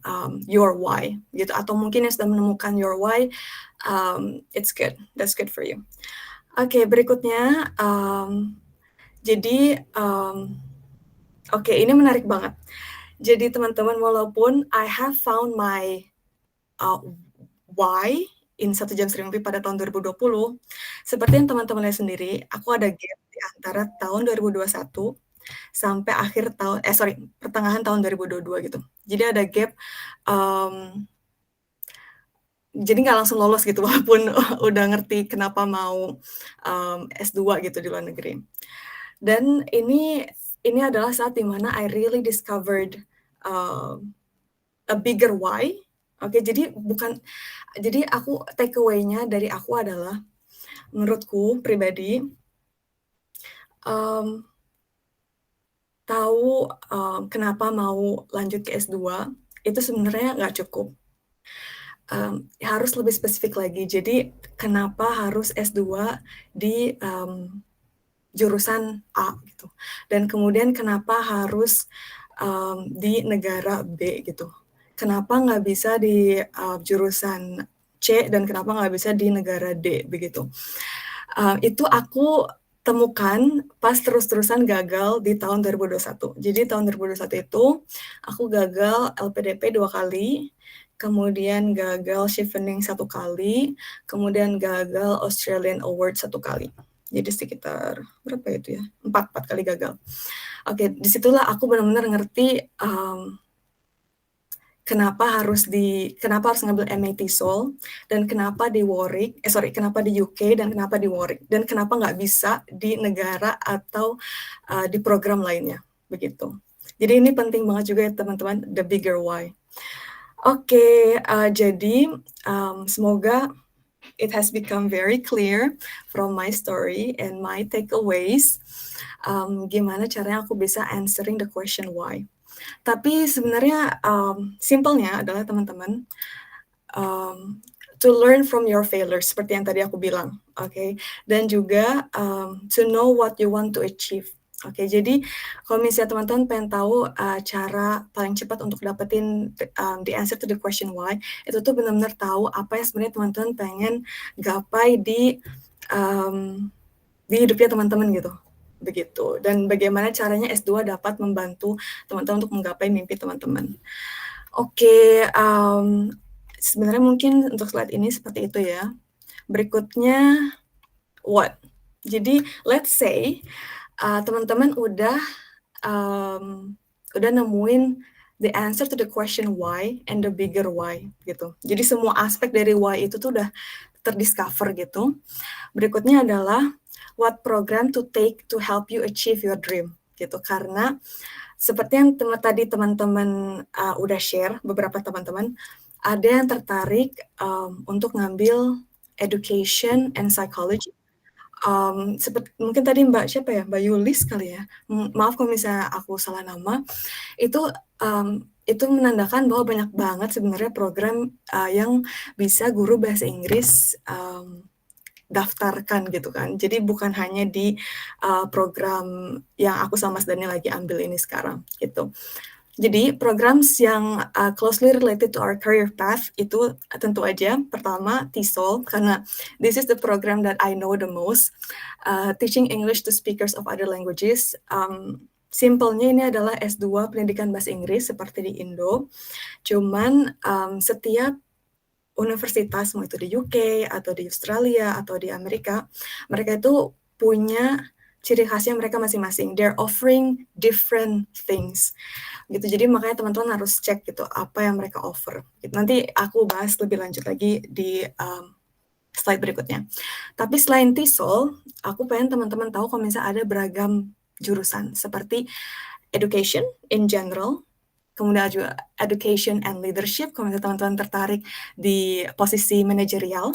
your why gitu, atau mungkin yang sudah menemukan your why, it's good, that's good for you. Oke, berikutnya jadi oke, ini menarik banget. Jadi teman-teman, walaupun I have found my why in 1 jam Sri Mimpi pada tahun 2020, seperti yang teman-teman lihat sendiri, aku ada gap di antara tahun 2021 sampai pertengahan tahun 2022 gitu. Jadi ada gap, jadi nggak langsung lolos gitu walaupun udah ngerti kenapa mau S2 gitu di luar negeri. Dan ini adalah saat dimana I really discovered a bigger why. Oke, jadi aku take away-nya dari aku adalah, menurutku pribadi, tahu kenapa mau lanjut ke S2 itu sebenarnya nggak cukup. Harus lebih spesifik lagi. Jadi kenapa harus S2 di jurusan A gitu, dan kemudian kenapa harus di negara B gitu. Kenapa nggak bisa di jurusan C dan kenapa nggak bisa di negara D begitu. Itu aku temukan pas terus-terusan gagal di tahun 2021. Jadi tahun 2021 itu aku gagal LPDP 2 kali, kemudian gagal Chevening 1 kali, kemudian gagal Australian Award 1 kali. Jadi sekitar berapa itu ya? 4 kali gagal. Oke, disitulah aku benar-benar ngerti kenapa harus ngambil MA TESOL, dan kenapa di kenapa di UK dan kenapa di Warwick, dan kenapa nggak bisa di negara atau di program lainnya, begitu. Jadi ini penting banget juga ya teman-teman, the bigger why. Oke, jadi semoga it has become very clear from my story and my takeaways, gimana caranya aku bisa answering the question why. Tapi sebenarnya simpelnya adalah teman-teman, to learn from your failures seperti yang tadi aku bilang, oke? Dan juga to know what you want to achieve. Oke, jadi kalau misalnya teman-teman pengen tahu cara paling cepat untuk dapetin the answer to the question why, itu tuh benar-benar tahu apa yang sebenarnya teman-teman pengen gapai di hidupnya teman-teman gitu. Begitu, dan bagaimana caranya S2 dapat membantu teman-teman untuk menggapai mimpi teman-teman. Oke, sebenarnya mungkin untuk slide ini seperti itu ya. Berikutnya, what? Jadi, let's say teman-teman udah nemuin the answer to the question why and the bigger why gitu. Jadi semua aspek dari why itu tuh udah terdiscover gitu. Berikutnya adalah what program to take to help you achieve your dream gitu. Karena seperti yang tadi teman-teman udah share, beberapa teman-teman ada yang tertarik untuk ngambil education and psychology. Mungkin tadi Mbak Yulis kali ya. Maaf kalau misalnya aku salah nama. Itu menandakan bahwa banyak banget sebenarnya program yang bisa guru bahasa Inggris daftarkan gitu kan. Jadi bukan hanya di program yang aku sama Mas Daniel lagi ambil ini sekarang gitu. Jadi programs yang closely related to our career path itu tentu aja pertama TESOL, karena this is the program that I know the most, teaching English to speakers of other languages. Simpelnya ini adalah S2 pendidikan bahasa Inggris seperti di Indo, cuman setiap universitas, mau itu di UK atau di Australia atau di Amerika, mereka itu punya ciri khasnya mereka masing-masing. They're offering different things gitu. Jadi makanya teman-teman harus cek gitu apa yang mereka offer. Gitu. Nanti aku bahas lebih lanjut lagi di slide berikutnya. Tapi selain TESOL, aku pengen teman-teman tahu kalau misalnya ada beragam jurusan seperti education in general, kemudian juga education and leadership, kalau misalnya teman-teman tertarik di posisi manajerial,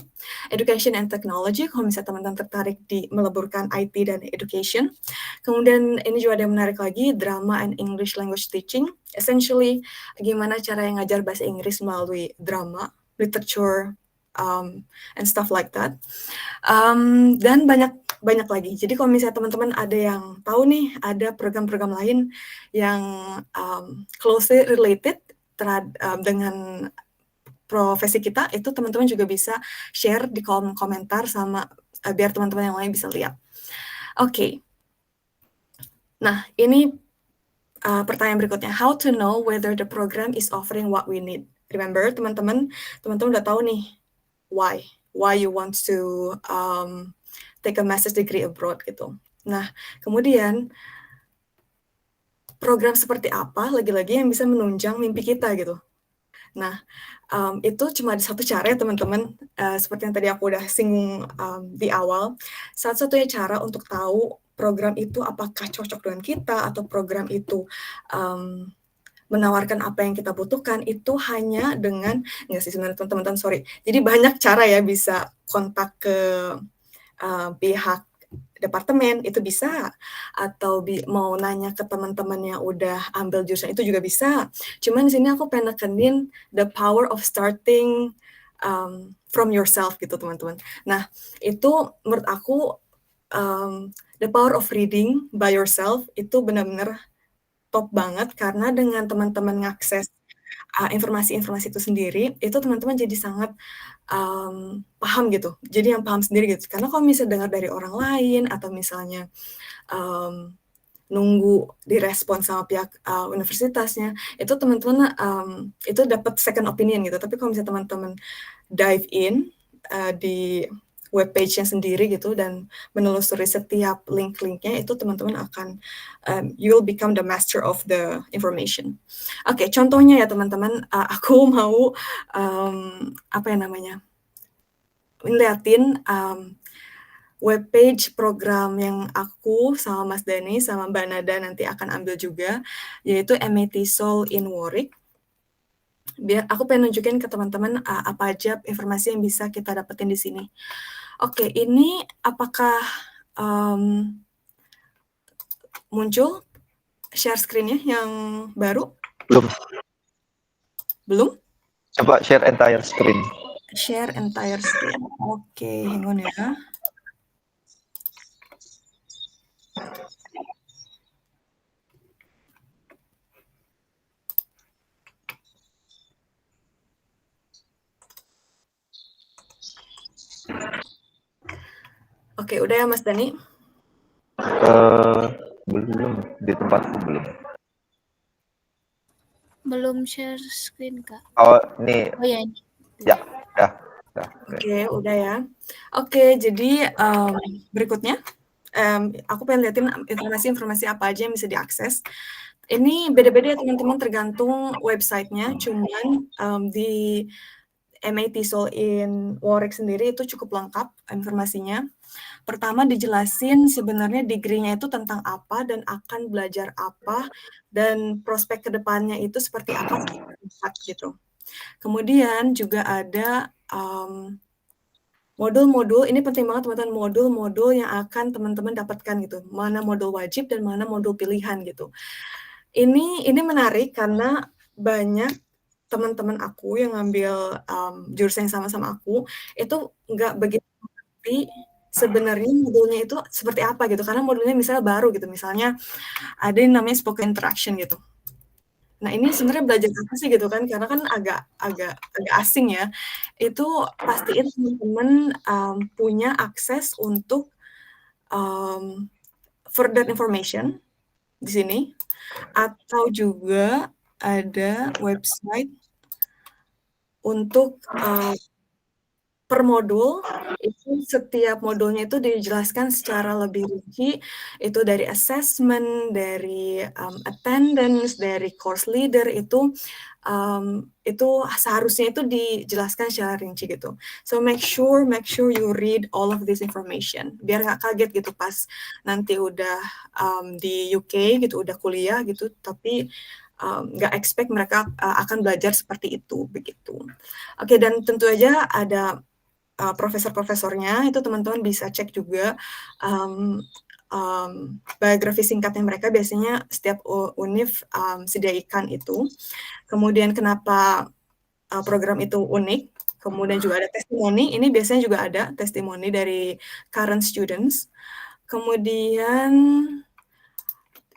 education and technology, kalau misalnya teman-teman tertarik di meleburkan IT dan education. Kemudian ini juga ada yang menarik lagi, drama and English language teaching, essentially gimana cara yang ngajar bahasa Inggris melalui drama, literature, and stuff like that. Dan banyak lagi. Jadi kalau misalnya teman-teman ada yang tahu nih, ada program-program lain yang closely related dengan profesi kita, itu teman-teman juga bisa share di kolom komentar sama biar teman-teman yang lain bisa lihat. Oke. Nah, ini pertanyaan berikutnya. How to know whether the program is offering what we need? Remember, teman-teman udah tahu nih why you want to take a master's degree abroad gitu. Nah, kemudian program seperti apa lagi-lagi yang bisa menunjang mimpi kita gitu. Nah, itu cuma ada satu cara ya teman-teman, seperti yang tadi aku udah singgung di awal. Satu-satunya cara untuk tahu program itu apakah cocok dengan kita atau program itu menawarkan apa yang kita butuhkan itu hanya dengan, enggak sih sebenarnya teman-teman, sorry. Jadi banyak cara ya bisa kontak ke pihak departemen itu bisa, atau mau nanya ke teman-teman yang udah ambil jurusan itu juga bisa. Cuman di sini aku pengen nekenin the power of starting from yourself gitu teman-teman. Nah itu menurut aku the power of reading by yourself itu benar-benar top banget, karena dengan teman-teman ngakses informasi-informasi itu sendiri, itu teman-teman jadi sangat paham gitu. Jadi yang paham sendiri gitu. Karena kalau misalnya dengar dari orang lain atau misalnya nunggu direspon sama pihak universitasnya, itu teman-teman itu dapat second opinion gitu. Tapi kalau misalnya teman-teman dive in di webpage-nya sendiri gitu dan menelusuri setiap link-linknya, itu teman-teman akan you'll become the master of the information. Oke, contohnya ya teman-teman, aku mau apa ya namanya, ngeliatin webpage program yang aku sama Mas Dani sama Mbak Nada nanti akan ambil juga, yaitu MA TESOL in Warwick. Biar aku pengen nunjukin ke teman-teman apa aja informasi yang bisa kita dapetin di sini. Oke, ini apakah muncul share screen-nya yang baru? Belum? Coba share entire screen. Share entire screen. Oke, hang on ya. Oke, udah ya Mas Dani? Belum, di tempatku belum. Belum share screen, Kak. Oh, nih. Oh ya, ini. Ya, dah. Oke, udah ya. Oke, jadi berikutnya aku pengen liatin informasi-informasi apa aja yang bisa diakses. Ini beda-beda ya teman-teman, tergantung websitenya. Cuman di MA TESOL in Warwick sendiri itu cukup lengkap informasinya. Pertama dijelasin sebenarnya degree-nya itu tentang apa dan akan belajar apa dan prospek kedepannya itu seperti apa gitu. Kemudian juga ada modul-modul, ini penting banget teman-teman, modul-modul yang akan teman-teman dapatkan gitu. Mana modul wajib dan mana modul pilihan gitu. Ini menarik karena banyak teman-teman aku yang ngambil jurusan yang sama-sama aku, itu nggak begitu ngerti sebenarnya modulnya itu seperti apa gitu. Karena modulnya misalnya baru gitu, misalnya ada yang namanya spoken interaction gitu. Nah ini sebenarnya belajar apa sih gitu kan, karena kan agak asing ya. Itu pastiin teman-teman punya akses untuk further information di sini, atau juga ada website untuk per modul itu setiap modulnya itu dijelaskan secara lebih rinci, itu dari assessment, dari attendance, dari course leader itu seharusnya itu dijelaskan secara rinci gitu. So make sure you read all of this information biar nggak kaget gitu pas nanti udah di UK gitu, udah kuliah gitu, tapi nggak expect mereka akan belajar seperti itu begitu. Oke, dan tentu aja ada profesor-profesornya, itu teman-teman bisa cek juga biografi singkatnya mereka, biasanya setiap univ sediakan itu. Kemudian kenapa program itu unik, kemudian juga ada testimoni, ini biasanya juga ada testimoni dari current students. Kemudian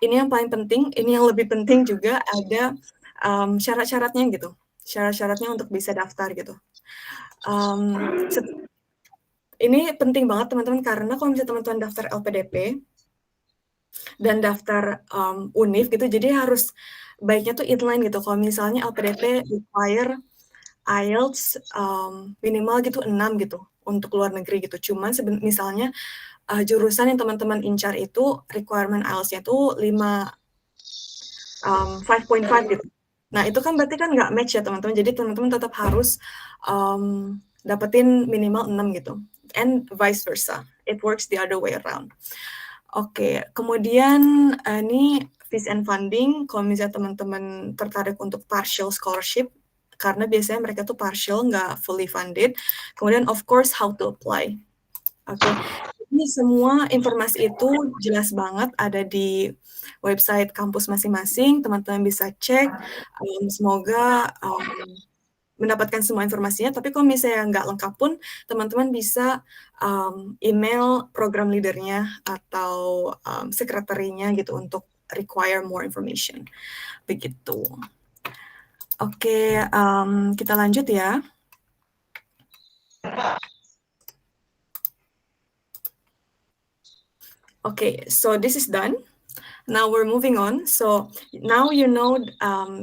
ini yang paling penting, ini yang lebih penting juga ada syarat-syaratnya gitu, syarat-syaratnya untuk bisa daftar gitu. Ini penting banget teman-teman, karena kalau misalnya teman-teman daftar LPDP dan daftar univ gitu, jadi harus baiknya tuh inline gitu. Kalau misalnya LPDP require IELTS minimal gitu 6 gitu untuk luar negeri gitu. Cuman misalnya jurusan yang teman-teman incar itu requirement IELTS-nya tuh 5.5 gitu. Nah, itu kan berarti kan nggak match ya teman-teman. Jadi teman-teman tetap harus dapetin minimal 6 gitu. And vice versa. It works the other way around. Oke, kemudian ini fees and funding. Kalau misalnya teman-teman tertarik untuk partial scholarship, karena biasanya mereka tuh partial, nggak fully funded. Kemudian of course how to apply. Oke, ini semua informasi itu jelas banget ada di website kampus masing-masing. Teman-teman bisa cek. Semoga mendapatkan semua informasinya. Tapi kalau misalnya nggak lengkap pun, teman-teman bisa email program leadernya atau sekretarinya gitu untuk require more information. Begitu. Oke, kita lanjut ya. Okay, so this is done. Now we're moving on. So now you know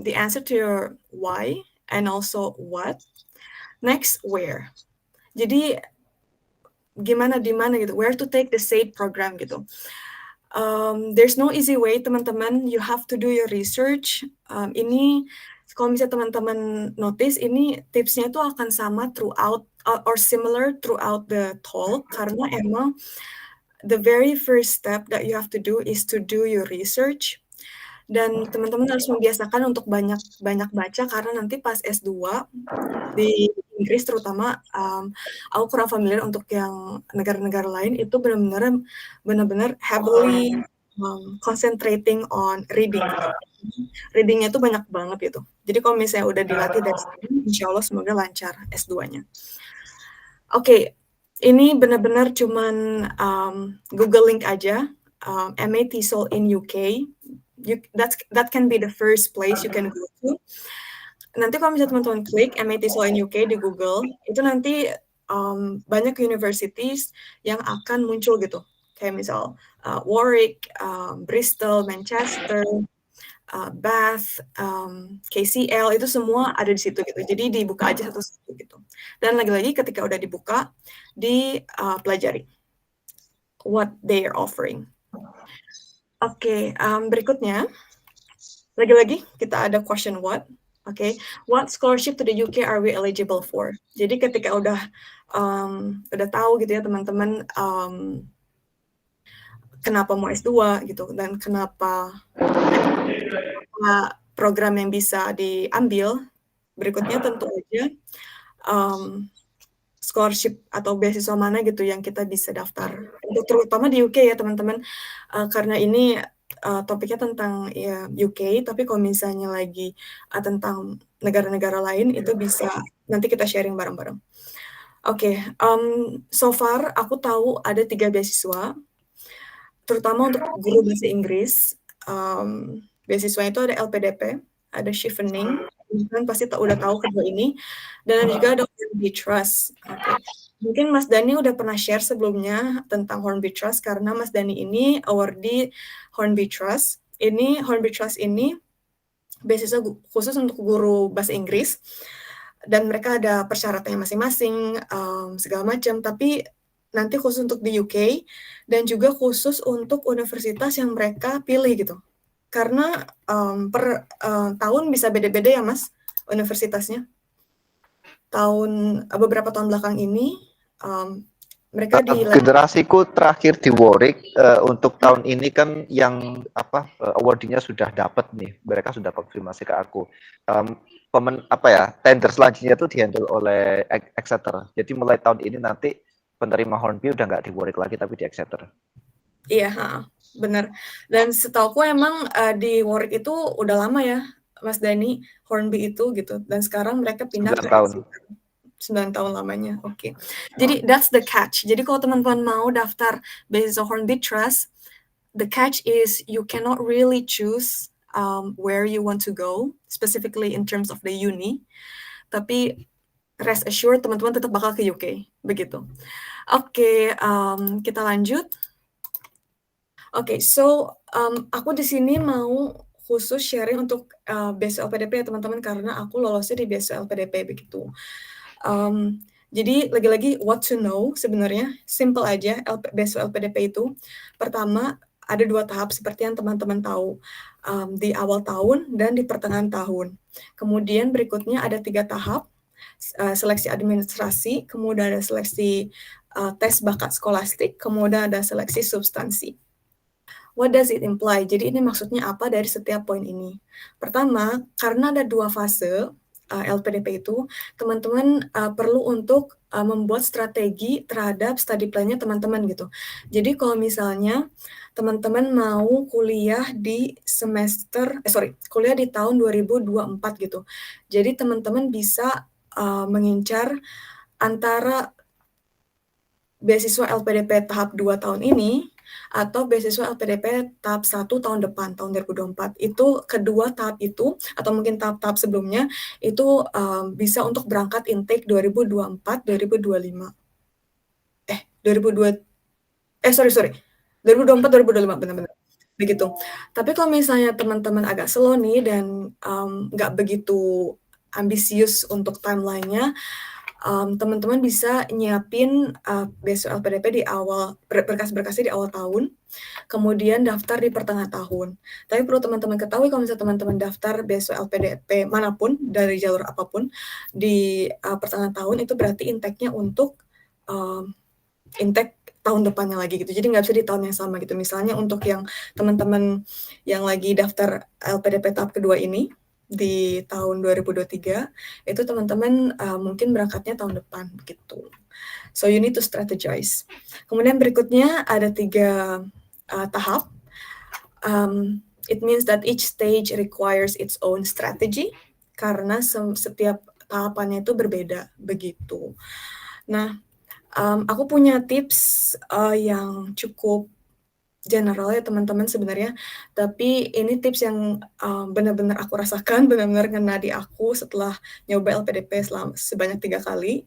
the answer to your why and also what. Next, where. Jadi gimana di mana gitu, where to take the SAID program gitu. There's no easy way teman-teman, you have to do your research. Ini kalau misalnya teman-teman notice, ini tipsnya itu akan sama throughout or similar throughout the talk, karena emang the very first step that you have to do is to do your research. Dan teman-teman harus membiasakan untuk banyak baca, karena nanti pas S2 di Inggris terutama, aku kurang familiar untuk yang negara-negara lain, itu benar-benar heavily concentrating on reading. Readingnya itu banyak banget gitu. Jadi kalau misalnya udah dilatih dari sini, insya Allah semoga lancar S2-nya. Oke, ini benar-benar cuman Google link aja, MA TESOL in UK. That can be the first place you can go to. Nanti kalau misalnya teman-teman klik MA TESOL in UK di Google, itu nanti banyak universities yang akan muncul gitu. Kayak misal Warwick, Bristol, Manchester, Bath, KCL, itu semua ada di situ gitu. Jadi dibuka aja satu-satu gitu. Dan lagi-lagi ketika udah dibuka, dipelajari what they are offering. Oke, berikutnya, lagi-lagi kita ada question what. Oke, what scholarship to the UK are we eligible for? Jadi ketika udah tahu gitu ya teman-teman kenapa mau S2 gitu, dan kenapa program yang bisa diambil, berikutnya tentu aja scholarship atau beasiswa mana gitu yang kita bisa daftar. Untuk terutama di UK ya teman-teman, karena ini topiknya tentang ya UK, tapi kalau misalnya lagi tentang negara-negara lain, itu bisa nanti kita sharing bareng-bareng. Oke, so far aku tahu ada 3 beasiswa, terutama untuk guru bahasa Inggris. Beasiswa itu ada LPDP, ada Chevening, kan pasti udah tahu kedua ini, dan juga ada Hornby Trust. Okay. Mungkin Mas Dani udah pernah share sebelumnya tentang Hornby Trust, karena Mas Dani ini awardee Hornby Trust. Hornby Trust ini beasiswa khusus untuk guru bahasa Inggris, dan mereka ada persyaratannya masing-masing, segala macam. Tapi nanti khusus untuk di UK dan juga khusus untuk universitas yang mereka pilih gitu. Karena per tahun bisa beda-beda ya Mas, universitasnya. Beberapa tahun belakang ini mereka generasiku terakhir di Warwick untuk tahun ini kan yang awardingnya sudah dapat nih, mereka sudah konfirmasi ke aku. Tender selanjutnya itu dihandle oleh Exeter. Jadi mulai tahun ini nanti penerima Hornby udah nggak di Warwick lagi tapi di Exeter. Iya, benar. Dan setauku emang di Warwick itu udah lama ya, Mas Dani, Hornby itu gitu. Dan sekarang mereka pindah 9 ke tahun. 9 tahun lamanya. Oke. Jadi that's the catch. Jadi kalau teman-teman mau daftar beasiswa Hornby Trust, the catch is you cannot really choose where you want to go, specifically in terms of the uni. Tapi rest assured teman-teman tetap bakal ke UK, begitu. Oke, kita lanjut. Oke, so aku di sini mau khusus sharing untuk beasiswa LPDP ya teman-teman, karena aku lolosnya di beasiswa LPDP begitu. Jadi lagi-lagi what to know sebenarnya simple aja beasiswa LPDP itu. Pertama ada 2 tahap seperti yang teman-teman tahu, di awal tahun dan di pertengahan tahun. Kemudian berikutnya ada 3 tahap, seleksi administrasi, kemudian ada seleksi tes bakat skolastik, kemudian ada seleksi substansi. What does it imply? Jadi ini maksudnya apa dari setiap poin ini? Pertama, karena ada 2 fase LPDP itu, teman-teman perlu untuk membuat strategi terhadap study plan-nya teman-teman gitu. Jadi kalau misalnya teman-teman mau kuliah di kuliah di tahun 2024 gitu. Jadi teman-teman bisa mengincar antara beasiswa LPDP tahap 2 tahun ini atau beasiswa LPDP tahap 1 tahun depan, tahun 2024. Itu kedua tahap itu, atau mungkin tahap-tahap sebelumnya, itu bisa untuk berangkat intake 2024-2025. 2024-2025, benar-benar. Begitu. Tapi kalau misalnya teman-teman agak slow nih dan nggak begitu ambisius untuk timeline-nya, teman-teman bisa nyiapin beasiswa LPDP di awal, berkas-berkasnya di awal tahun, kemudian daftar di pertengahan tahun. Tapi perlu teman-teman ketahui kalau misalnya teman-teman daftar beasiswa LPDP manapun, dari jalur apapun, di pertengahan tahun, itu berarti intake-nya untuk intake tahun depannya lagi gitu. Jadi nggak bisa di tahun yang sama gitu. Misalnya untuk yang teman-teman yang lagi daftar LPDP tahap kedua ini, di tahun 2023, itu teman-teman mungkin berangkatnya tahun depan gitu. So you need to strategize. Kemudian berikutnya ada 3 tahap. It means that each stage requires its own strategy karena setiap tahapannya itu berbeda begitu. Nah, aku punya tips yang cukup general ya teman-teman sebenarnya, tapi ini tips yang benar-benar aku rasakan, benar-benar ngena di aku setelah nyoba LPDP sebanyak 3 kali.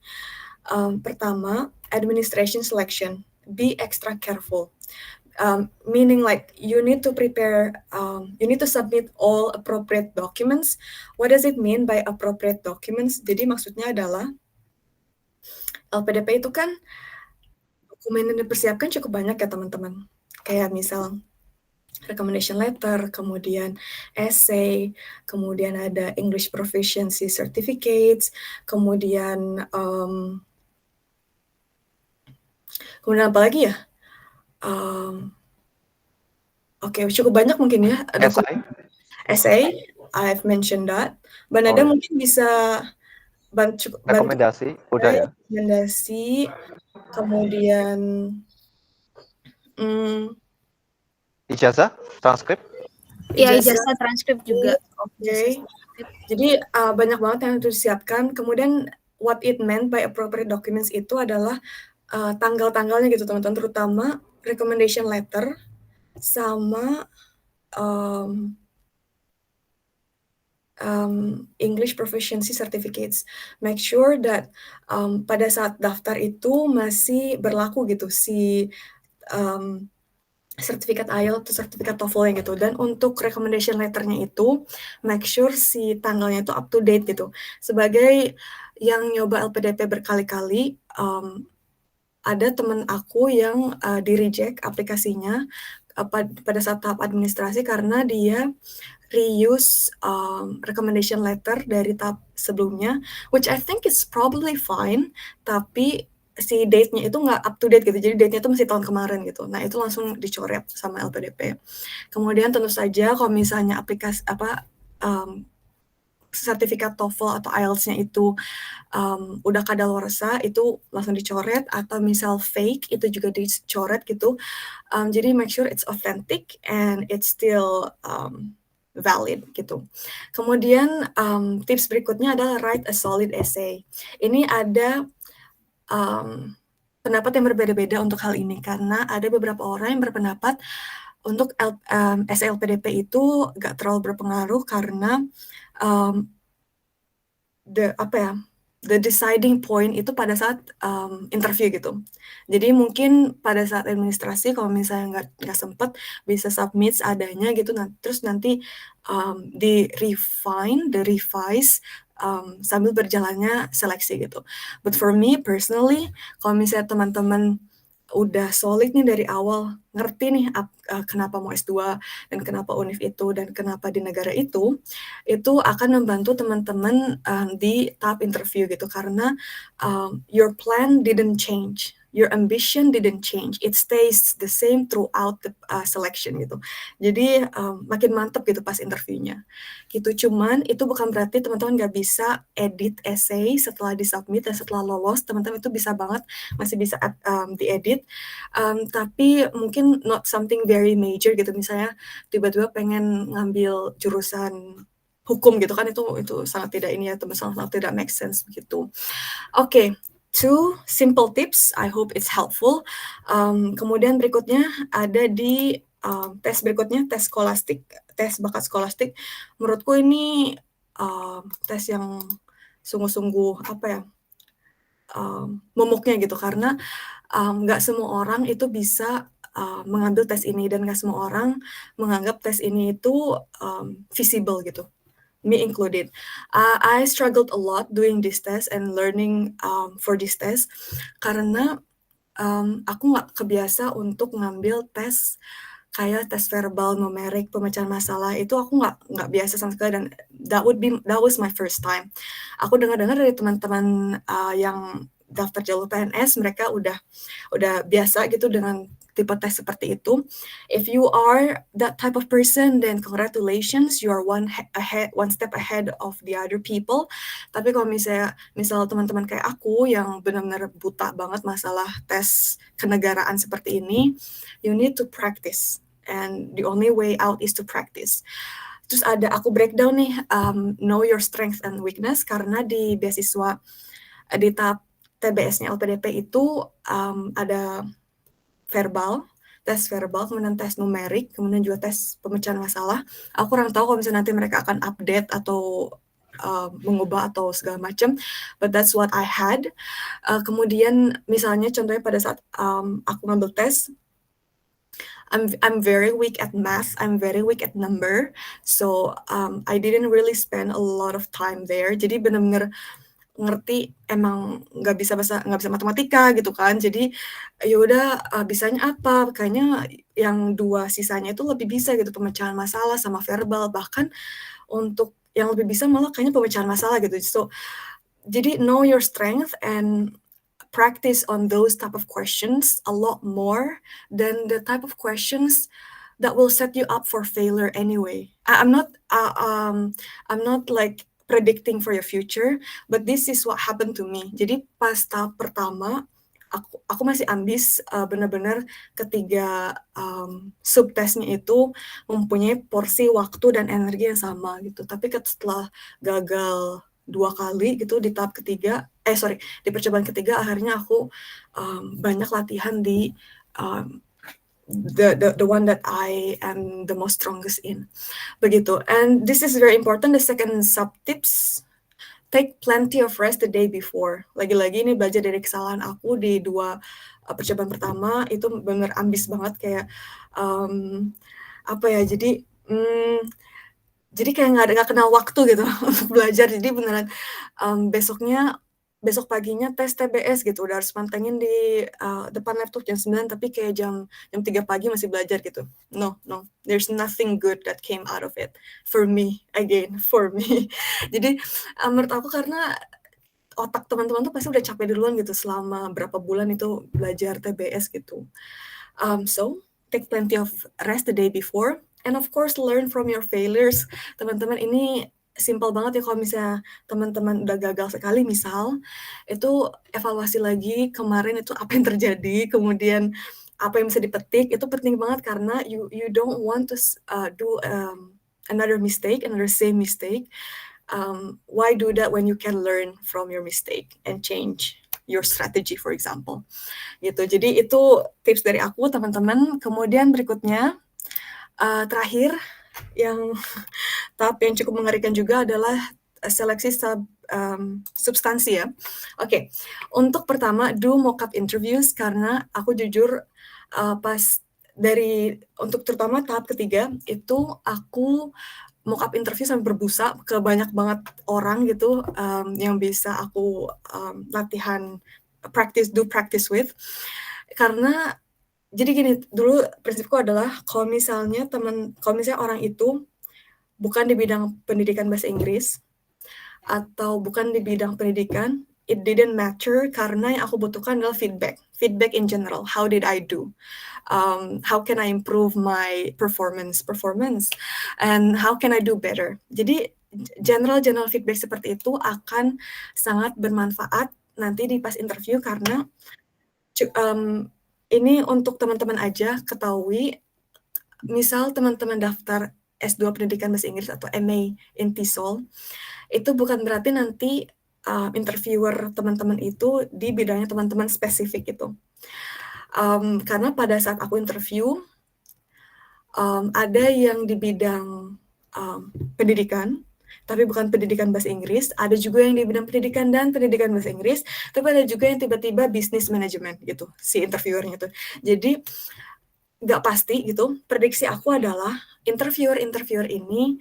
Pertama, administration selection. Be extra careful. Meaning like you need to prepare, you need to submit all appropriate documents. What does it mean by appropriate documents? Jadi maksudnya adalah LPDP itu kan dokumen yang dipersiapkan cukup banyak ya teman-teman. Kayak misal recommendation letter, kemudian essay, kemudian ada English Proficiency Certificates, kemudian apa lagi ya? Oke, cukup banyak mungkin ya. Essay, I've mentioned that. Banada mungkin bisa bantu rekomendasi, udah ya. Rekomendasi, kemudian ijazah, transkrip? Ya, ijazah, transkrip juga. Oke. Jadi banyak banget yang harus disiapkan. Kemudian what it meant by appropriate documents itu adalah tanggal-tanggalnya gitu teman-teman, terutama recommendation letter sama English Proficiency Certificates. Make sure that pada saat daftar itu masih berlaku gitu si sertifikat IELTS atau sertifikat TOEFL gitu. Dan untuk recommendation letternya itu make sure si tanggalnya itu up to date gitu. Sebagai yang nyoba LPDP berkali-kali, ada temen aku yang di reject aplikasinya pada saat tahap administrasi karena dia reuse recommendation letter dari tahap sebelumnya, which I think is probably fine, tapi si date-nya itu nggak up to date gitu, jadi date-nya itu masih tahun kemarin gitu. Nah itu langsung dicoret sama LPDP. Kemudian tentu saja kalau misalnya aplikasi sertifikat TOEFL atau IELTS-nya itu udah kadaluarsa, itu langsung dicoret, atau misal fake itu juga dicoret gitu. Jadi make sure it's authentic and it's still valid gitu. Kemudian tips berikutnya adalah write a solid essay. Ini ada pendapat yang berbeda-beda untuk hal ini karena ada beberapa orang yang berpendapat untuk essay LPDP itu gak terlalu berpengaruh karena the deciding point itu pada saat interview gitu. Jadi mungkin pada saat administrasi kalau misalnya nggak sempet bisa submit seadanya gitu, terus nanti di revise sambil berjalannya seleksi gitu. But for me personally, kalau misalnya teman-teman udah solid nih dari awal, ngerti nih kenapa mau S2 dan kenapa UNIF itu dan kenapa di negara itu akan membantu teman-teman di tahap interview gitu, karena your plan didn't change, your ambition didn't change, it stays the same throughout the selection gitu. Jadi makin mantep gitu pas interviewnya gitu. Cuman itu bukan berarti teman-teman nggak bisa edit essay setelah disubmit dan setelah lolos, teman-teman itu bisa banget, masih bisa diedit, tapi mungkin not something very major gitu. Misalnya tiba-tiba pengen ngambil jurusan hukum gitu kan, itu sangat tidak ini ya teman, sangat tidak make sense begitu. Oke. 2 simple tips, I hope it's helpful. Kemudian berikutnya ada di tes berikutnya, tes skolastik, tes bakat skolastik. Menurutku ini tes yang sungguh-sungguh momoknya gitu, karena nggak semua orang itu bisa mengambil tes ini, dan nggak semua orang menganggap tes ini itu feasible gitu, me included. I struggled a lot doing this test and learning for this test karena aku nggak kebiasa untuk ngambil tes kayak tes verbal, numerik, pemecahan masalah. Itu aku nggak biasa sama sekali, dan that was my first time. Aku dengar-dengar dari teman-teman yang daftar jalur PNS, mereka udah biasa gitu dengan tipe tes seperti itu. If you are that type of person, then congratulations, you are one step ahead of the other people. Tapi kalau misal teman-teman kayak aku yang benar-benar buta banget masalah tes kenegaraan seperti ini, you need to practice, and the only way out is to practice. Terus aku breakdown nih, know your strength and weakness, karena di beasiswa di tahap TBS-nya LPDP itu ada tes verbal, kemudian tes numerik, kemudian juga tes pemecahan masalah. Aku kurang tahu kalau misalnya nanti mereka akan update atau mengubah atau segala macam, but that's what I had. Kemudian misalnya contohnya pada saat aku ngambil tes, I'm very weak at math, I'm very weak at number, so I didn't really spend a lot of time there. Jadi benar-benar ngerti emang nggak bisa matematika gitu kan, jadi ya udah bisanya apa, kayaknya yang 2 sisanya itu lebih bisa gitu, pemecahan masalah sama verbal, bahkan untuk yang lebih bisa malah kayaknya pemecahan masalah gitu. So jadi know your strength and practice on those type of questions a lot more than the type of questions that will set you up for failure anyway. I'm not like predicting for your future, but this is what happened to me. Jadi pas tahap pertama, aku masih ambis, benar-benar ketiga subtesnya itu mempunyai porsi waktu dan energi yang sama gitu. Tapi setelah gagal 2 kali gitu di tahap ketiga, di percobaan ketiga, akhirnya aku banyak latihan di the one that I am the most strongest in. Begitu. And this is very important. The second sub tips, take plenty of rest the day before. Lagi-lagi ini belajar dari kesalahan aku di 2 percobaan pertama itu bener ambis banget kayak apa ya, jadi kayak nggak kenal waktu gitu untuk belajar. Jadi beneran besok paginya tes TBS gitu, udah harus pantengin di depan laptop jam 9, tapi kayak jam 3 pagi masih belajar gitu. No, there's nothing good that came out of it for me. Jadi menurut aku karena otak teman-teman tuh pasti udah capek duluan gitu selama berapa bulan itu belajar TBS gitu. So take plenty of rest the day before, and of course learn from your failures. Teman-teman, ini simple banget ya, kalau misalnya teman-teman udah gagal sekali misal, itu evaluasi lagi kemarin itu apa yang terjadi, kemudian apa yang bisa dipetik, itu penting banget karena you don't want to do another same mistake. Why do that when you can learn from your mistake and change your strategy, for example, gitu. Jadi itu tips dari aku, teman-teman. Kemudian berikutnya, terakhir, yang tahap yang cukup mengerikan juga adalah seleksi substansi ya. Oke, untuk pertama, do mock-up interviews, karena aku jujur untuk terutama tahap ketiga, itu aku mock-up interview sampai berbusa ke banyak banget orang gitu, yang bisa aku latihan do practice with. Karena jadi gini, dulu prinsipku adalah kalau misalnya orang itu bukan di bidang pendidikan bahasa Inggris atau bukan di bidang pendidikan, it didn't matter, karena yang aku butuhkan adalah feedback in general. How did I do? How can I improve my performance, and how can I do better? Jadi general feedback seperti itu akan sangat bermanfaat nanti di pas interview, karena ini untuk teman-teman aja ketahui, misal teman-teman daftar S2 Pendidikan Bahasa Inggris atau MA in TESOL, itu bukan berarti nanti interviewer teman-teman itu di bidangnya teman-teman spesifik gitu. Karena pada saat aku interview, ada yang di bidang pendidikan, tapi bukan pendidikan bahasa Inggris. Ada juga yang di bidang pendidikan dan pendidikan bahasa Inggris, tapi ada juga yang tiba-tiba bisnis manajemen gitu, si interviewernya itu. Jadi nggak pasti gitu. Prediksi aku adalah interviewer ini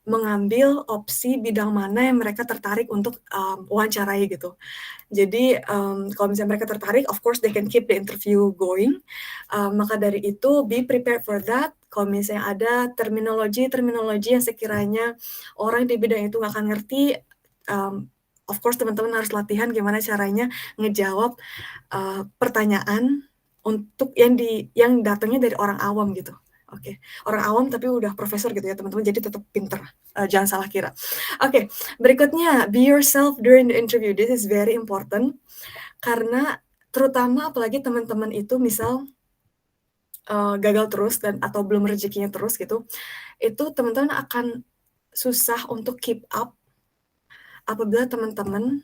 mengambil opsi bidang mana yang mereka tertarik untuk wawancarai gitu. Jadi kalau misalnya mereka tertarik, of course they can keep the interview going. Maka dari itu, be prepared for that. Kalau misalnya ada terminologi yang sekiranya orang di bidang itu nggak akan ngerti, of course teman-teman harus latihan gimana caranya ngejawab pertanyaan untuk yang datangnya dari orang awam gitu. Oke, orang awam tapi udah profesor gitu ya teman-teman, jadi tetap pinter, jangan salah kira. Oke, berikutnya, be yourself during the interview. This is very important, karena terutama apalagi teman-teman itu misal gagal terus atau belum rezekinya terus gitu, itu teman-teman akan susah untuk keep up apabila teman-teman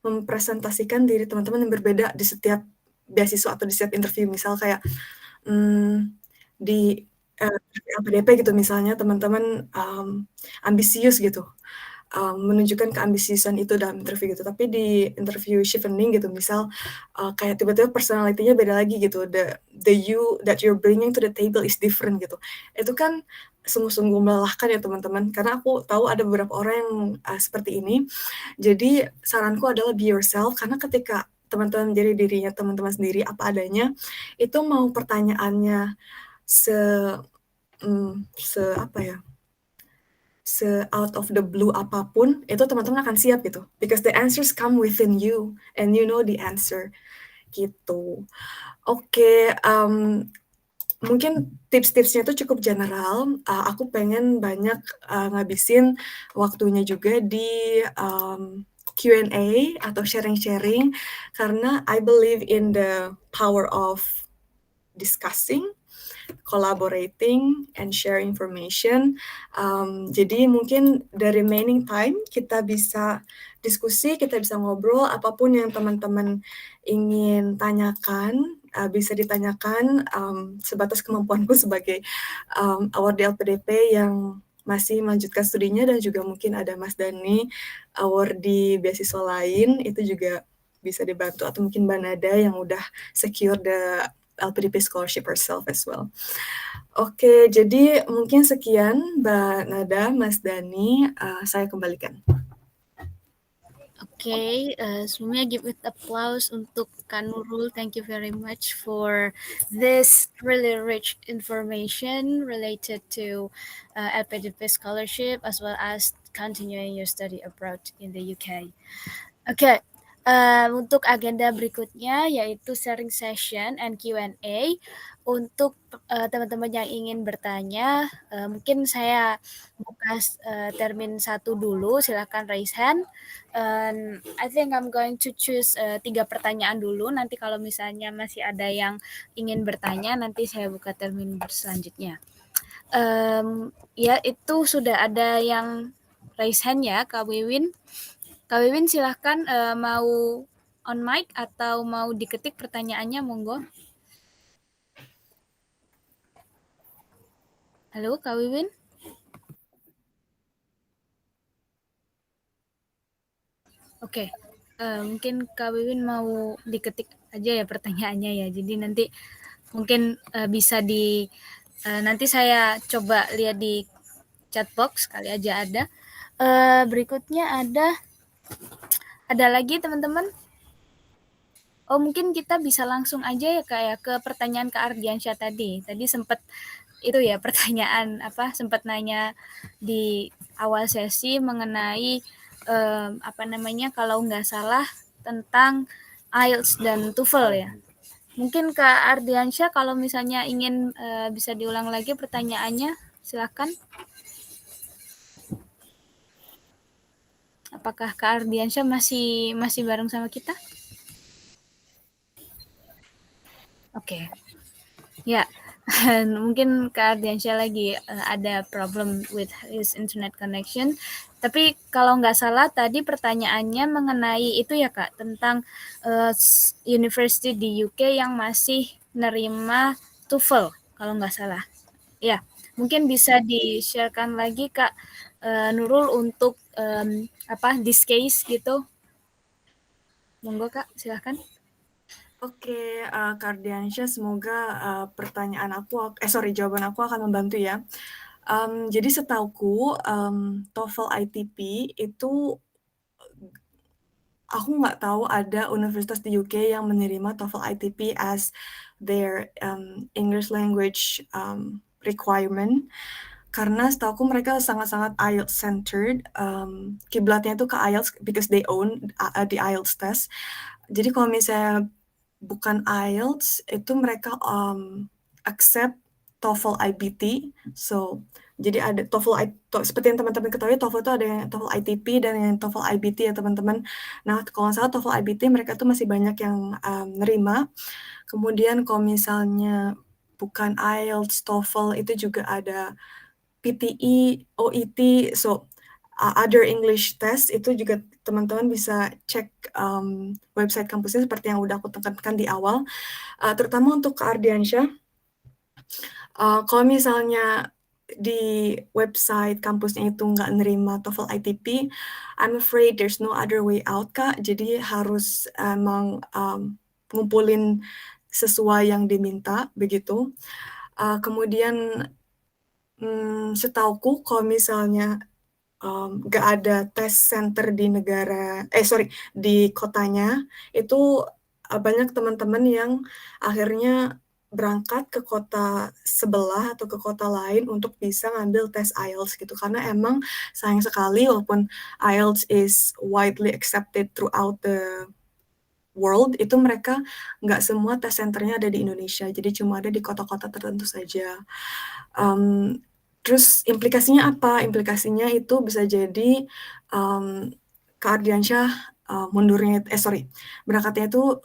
mempresentasikan diri teman-teman yang berbeda di setiap beasiswa atau di setiap interview. Misal kayak di LPDP gitu misalnya, teman-teman ambisius gitu, menunjukkan keambisiusan itu dalam interview gitu. Tapi di interview chevening gitu, misal kayak tiba-tiba personality-nya beda lagi gitu, the you that you're bringing to the table is different gitu. Itu kan sungguh-sungguh melelahkan ya teman-teman, karena aku tahu ada beberapa orang yang seperti ini. Jadi saranku adalah be yourself, karena ketika teman-teman menjadi dirinya teman-teman sendiri apa adanya, itu mau pertanyaannya out of the blue apapun, itu teman-teman akan siap gitu, because the answers come within you and you know the answer gitu. Oke, mungkin tips-tipsnya itu cukup general. Aku pengen banyak ngabisin waktunya juga di Q&A atau sharing-sharing, karena I believe in the power of discussing, collaborating, and share information. Jadi mungkin the remaining time kita bisa diskusi, kita bisa ngobrol, apapun yang teman-teman ingin tanyakan, bisa ditanyakan, sebatas kemampuanku sebagai award di LPDP yang masih melanjutkan studinya, dan juga mungkin ada Mas Dani award di beasiswa lain, itu juga bisa dibantu, atau mungkin Mbak Nada yang udah secure the LPDP scholarship herself as well. Oke, jadi mungkin sekian Mbak Nada, Mas Dani, saya kembalikan. Okay, sebelumnya give it applause untuk Kak Nurul. Thank you very much for this really rich information related to LPDP scholarship as well as continuing your study abroad in the UK. Okay, untuk agenda berikutnya yaitu sharing session and Q&A. Untuk teman-teman yang ingin bertanya, mungkin saya buka termin 1 dulu, silakan raise hand. I think I'm going to choose 3 pertanyaan dulu, nanti kalau misalnya masih ada yang ingin bertanya, nanti saya buka termin selanjutnya. Ya, itu sudah ada yang raise hand ya, Kak Wiwin. Kak Wiwin silahkan mau on mic atau mau diketik pertanyaannya, monggo. Halo Kak Wiwin. Oke, mungkin Kak Wiwin mau diketik aja ya pertanyaannya ya. Jadi nanti mungkin bisa nanti saya coba lihat di chat box kali aja ada. Berikutnya ada lagi teman-teman. Oh, mungkin kita bisa langsung aja ya Kak ya ke pertanyaan Kak Ardiansyah tadi. Tadi sempat itu ya pertanyaan sempat nanya di awal sesi mengenai kalau nggak salah tentang IELTS dan TOEFL ya. Mungkin Kak Ardiansyah kalau misalnya ingin bisa diulang lagi pertanyaannya, silakan. Apakah Kak Ardiansyah masih bareng sama kita? Oke. Ya. Mungkin Kak Ardiansyah lagi ada problem with his internet connection. Tapi kalau nggak salah tadi pertanyaannya mengenai itu ya Kak, tentang university di UK yang masih nerima TOEFL kalau nggak salah. Ya, mungkin bisa di-sharekan lagi Kak Nurul untuk this case gitu. Monggo Kak, silahkan. Oke, Kak Ardiansyah, semoga jawaban aku akan membantu ya. Jadi setauku TOEFL ITP itu aku nggak tahu ada universitas di UK yang menerima TOEFL ITP as their English language requirement. Karena setauku mereka sangat-sangat IELTS centered, kiblatnya itu ke IELTS because they own the IELTS test. Jadi kalau misalnya bukan IELTS itu mereka accept TOEFL IBT. So jadi ada seperti yang teman-teman ketahui, TOEFL itu ada yang TOEFL ITP dan yang TOEFL IBT ya teman-teman. Nah kalau nggak salah TOEFL IBT mereka tuh masih banyak yang nerima. Kemudian kalau misalnya bukan IELTS, TOEFL itu juga ada PTE, OET, so other English test itu juga teman-teman bisa cek website kampusnya seperti yang udah aku tekankan di awal. Terutama untuk Kak Ardiansyah, kalau misalnya di website kampusnya itu nggak nerima TOEFL ITP, I'm afraid there's no other way out Kak. Jadi harus emang ngumpulin sesuai yang diminta begitu. Kemudian setauku kalau misalnya nggak ada test center di di kotanya, itu banyak teman-teman yang akhirnya berangkat ke kota sebelah atau ke kota lain untuk bisa ngambil tes IELTS gitu. Karena emang sayang sekali walaupun IELTS is widely accepted throughout the world, itu mereka nggak semua tes centernya ada di Indonesia, jadi cuma ada di kota-kota tertentu saja. Terus implikasinya apa? Implikasinya itu bisa jadi Kak Ardiansyah berangkatnya itu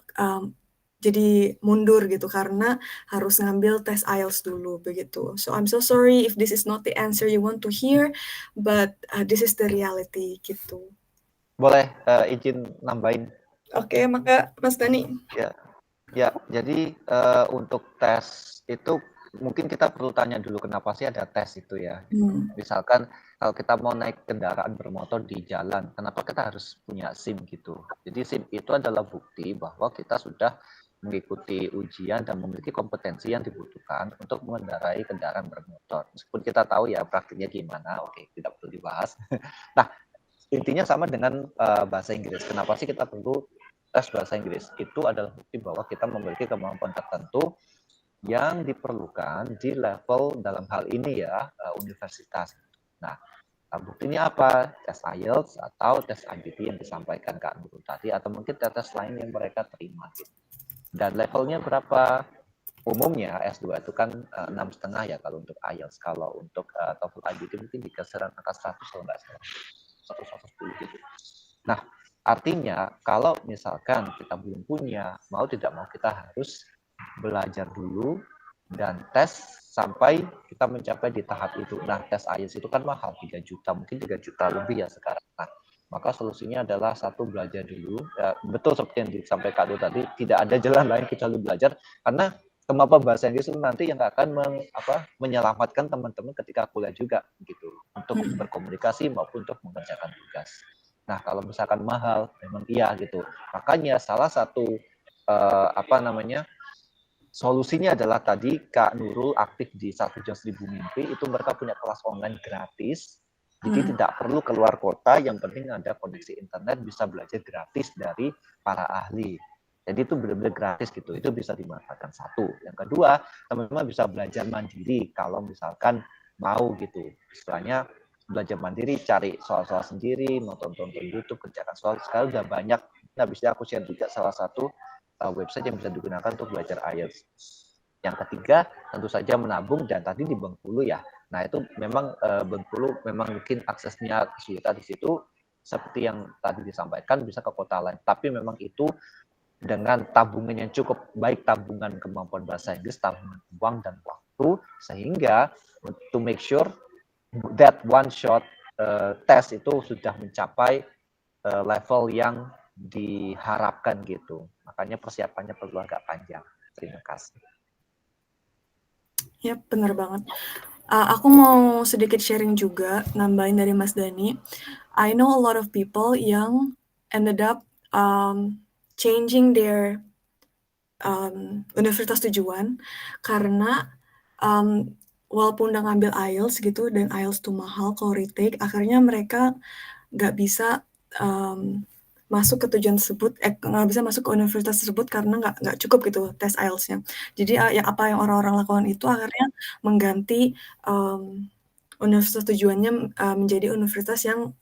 jadi mundur gitu karena harus ngambil tes IELTS dulu begitu. So I'm so sorry if this is not the answer you want to hear, but this is the reality gitu. Boleh izin nambahin? Oke, maka Mas Dani. Ya, jadi untuk tes itu mungkin kita perlu tanya dulu kenapa sih ada tes itu ya. Misalkan kalau kita mau naik kendaraan bermotor di jalan, kenapa kita harus punya SIM gitu? Jadi SIM itu adalah bukti bahwa kita sudah mengikuti ujian dan memiliki kompetensi yang dibutuhkan untuk mengendarai kendaraan bermotor. Meskipun kita tahu ya praktiknya gimana, oke, tidak perlu dibahas. Nah, intinya sama dengan bahasa Inggris. Kenapa sih kita perlu tes bahasa Inggris? Itu adalah bukti bahwa kita memiliki kemampuan tertentu yang diperlukan di level dalam hal ini ya universitas. Nah, buktinya apa? Tes IELTS atau tes IBT yang disampaikan Kak Nurul tadi, atau mungkin tes lain yang mereka terima. Gitu. Dan levelnya berapa? Umumnya S2 itu kan 6,5 ya kalau untuk IELTS. Kalau untuk TOEFL IBT mungkin di kisaran angka 100 kalau nggak salah. 110 gitu. Nah, artinya kalau misalkan kita belum punya, mau tidak mau kita harus belajar dulu dan tes sampai kita mencapai di tahap itu. Nah, tes IELTS itu kan mahal, 3 juta, mungkin 3 juta lebih ya sekarang. Nah, maka solusinya adalah satu, belajar dulu. Ya, betul seperti yang disampaikan tadi, tidak ada jalan lain kecuali belajar, karena kemampuan bahasa Inggris itu nanti yang akan menyelamatkan teman-teman ketika kuliah juga gitu, untuk berkomunikasi maupun untuk mengerjakan tugas. Nah, kalau misalkan mahal, memang iya gitu. Makanya salah satu solusinya adalah tadi Kak Nurul aktif di 1 Jam 1000 Mimpi, itu mereka punya kelas online gratis, jadi tidak perlu keluar kota, yang penting ada koneksi internet, bisa belajar gratis dari para ahli. Jadi itu benar-benar gratis gitu, itu bisa dimanfaatkan satu. Yang kedua, teman-teman bisa belajar mandiri kalau misalkan mau gitu. Istilahnya belajar mandiri, cari soal-soal sendiri, nonton YouTube, kerjakan soal. Sekarang udah banyak. Nah, bisa aku share juga salah satu website yang bisa digunakan untuk belajar IELTS. Yang ketiga, tentu saja menabung, dan tadi di Bengkulu ya. Nah, itu memang Bengkulu memang mungkin aksesnya kesulitan di situ, seperti yang tadi disampaikan, bisa ke kota lain. Tapi memang itu dengan tabungan yang cukup baik, tabungan kemampuan bahasa Inggris, tabungan uang dan waktu, sehingga to make sure that one shot test itu sudah mencapai level yang diharapkan gitu. Makanya persiapannya perlu agak panjang. Terima kasih. Ya, benar banget. Aku mau sedikit sharing juga, nambahin dari Mas Dani. I know a lot of people yang ended up changing their universitas tujuan karena walaupun udah ngambil IELTS gitu, dan IELTS tuh mahal kalau retake, akhirnya mereka nggak bisa masuk ke tujuan tersebut, nggak bisa masuk ke universitas tersebut karena nggak cukup gitu tes IELTS-nya. Jadi apa yang orang-orang lakukan itu akhirnya mengganti universitas tujuannya menjadi universitas yang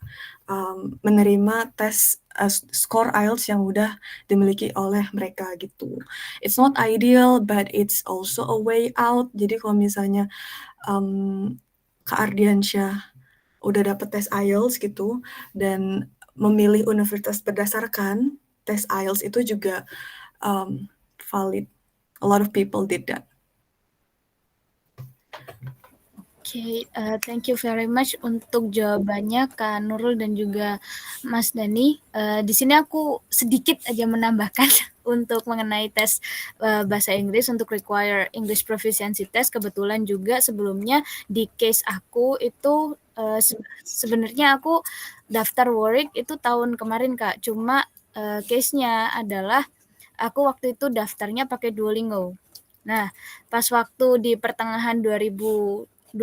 menerima tes skor IELTS yang udah dimiliki oleh mereka gitu. It's not ideal, but it's also a way out. Jadi kalau misalnya Kak Ardiansyah udah dapet tes IELTS gitu, dan memilih universitas berdasarkan tes IELTS itu juga valid. A lot of people did that. Okay, thank you very much untuk jawabannya Kak Nurul dan juga Mas Dani. Di sini aku sedikit aja menambahkan untuk mengenai tes bahasa Inggris untuk require English proficiency test. Kebetulan juga sebelumnya di case aku itu sebenarnya aku daftar Warwick itu tahun kemarin Kak. Cuma case-nya adalah aku waktu itu daftarnya pakai Duolingo. Nah, pas waktu di pertengahan 2022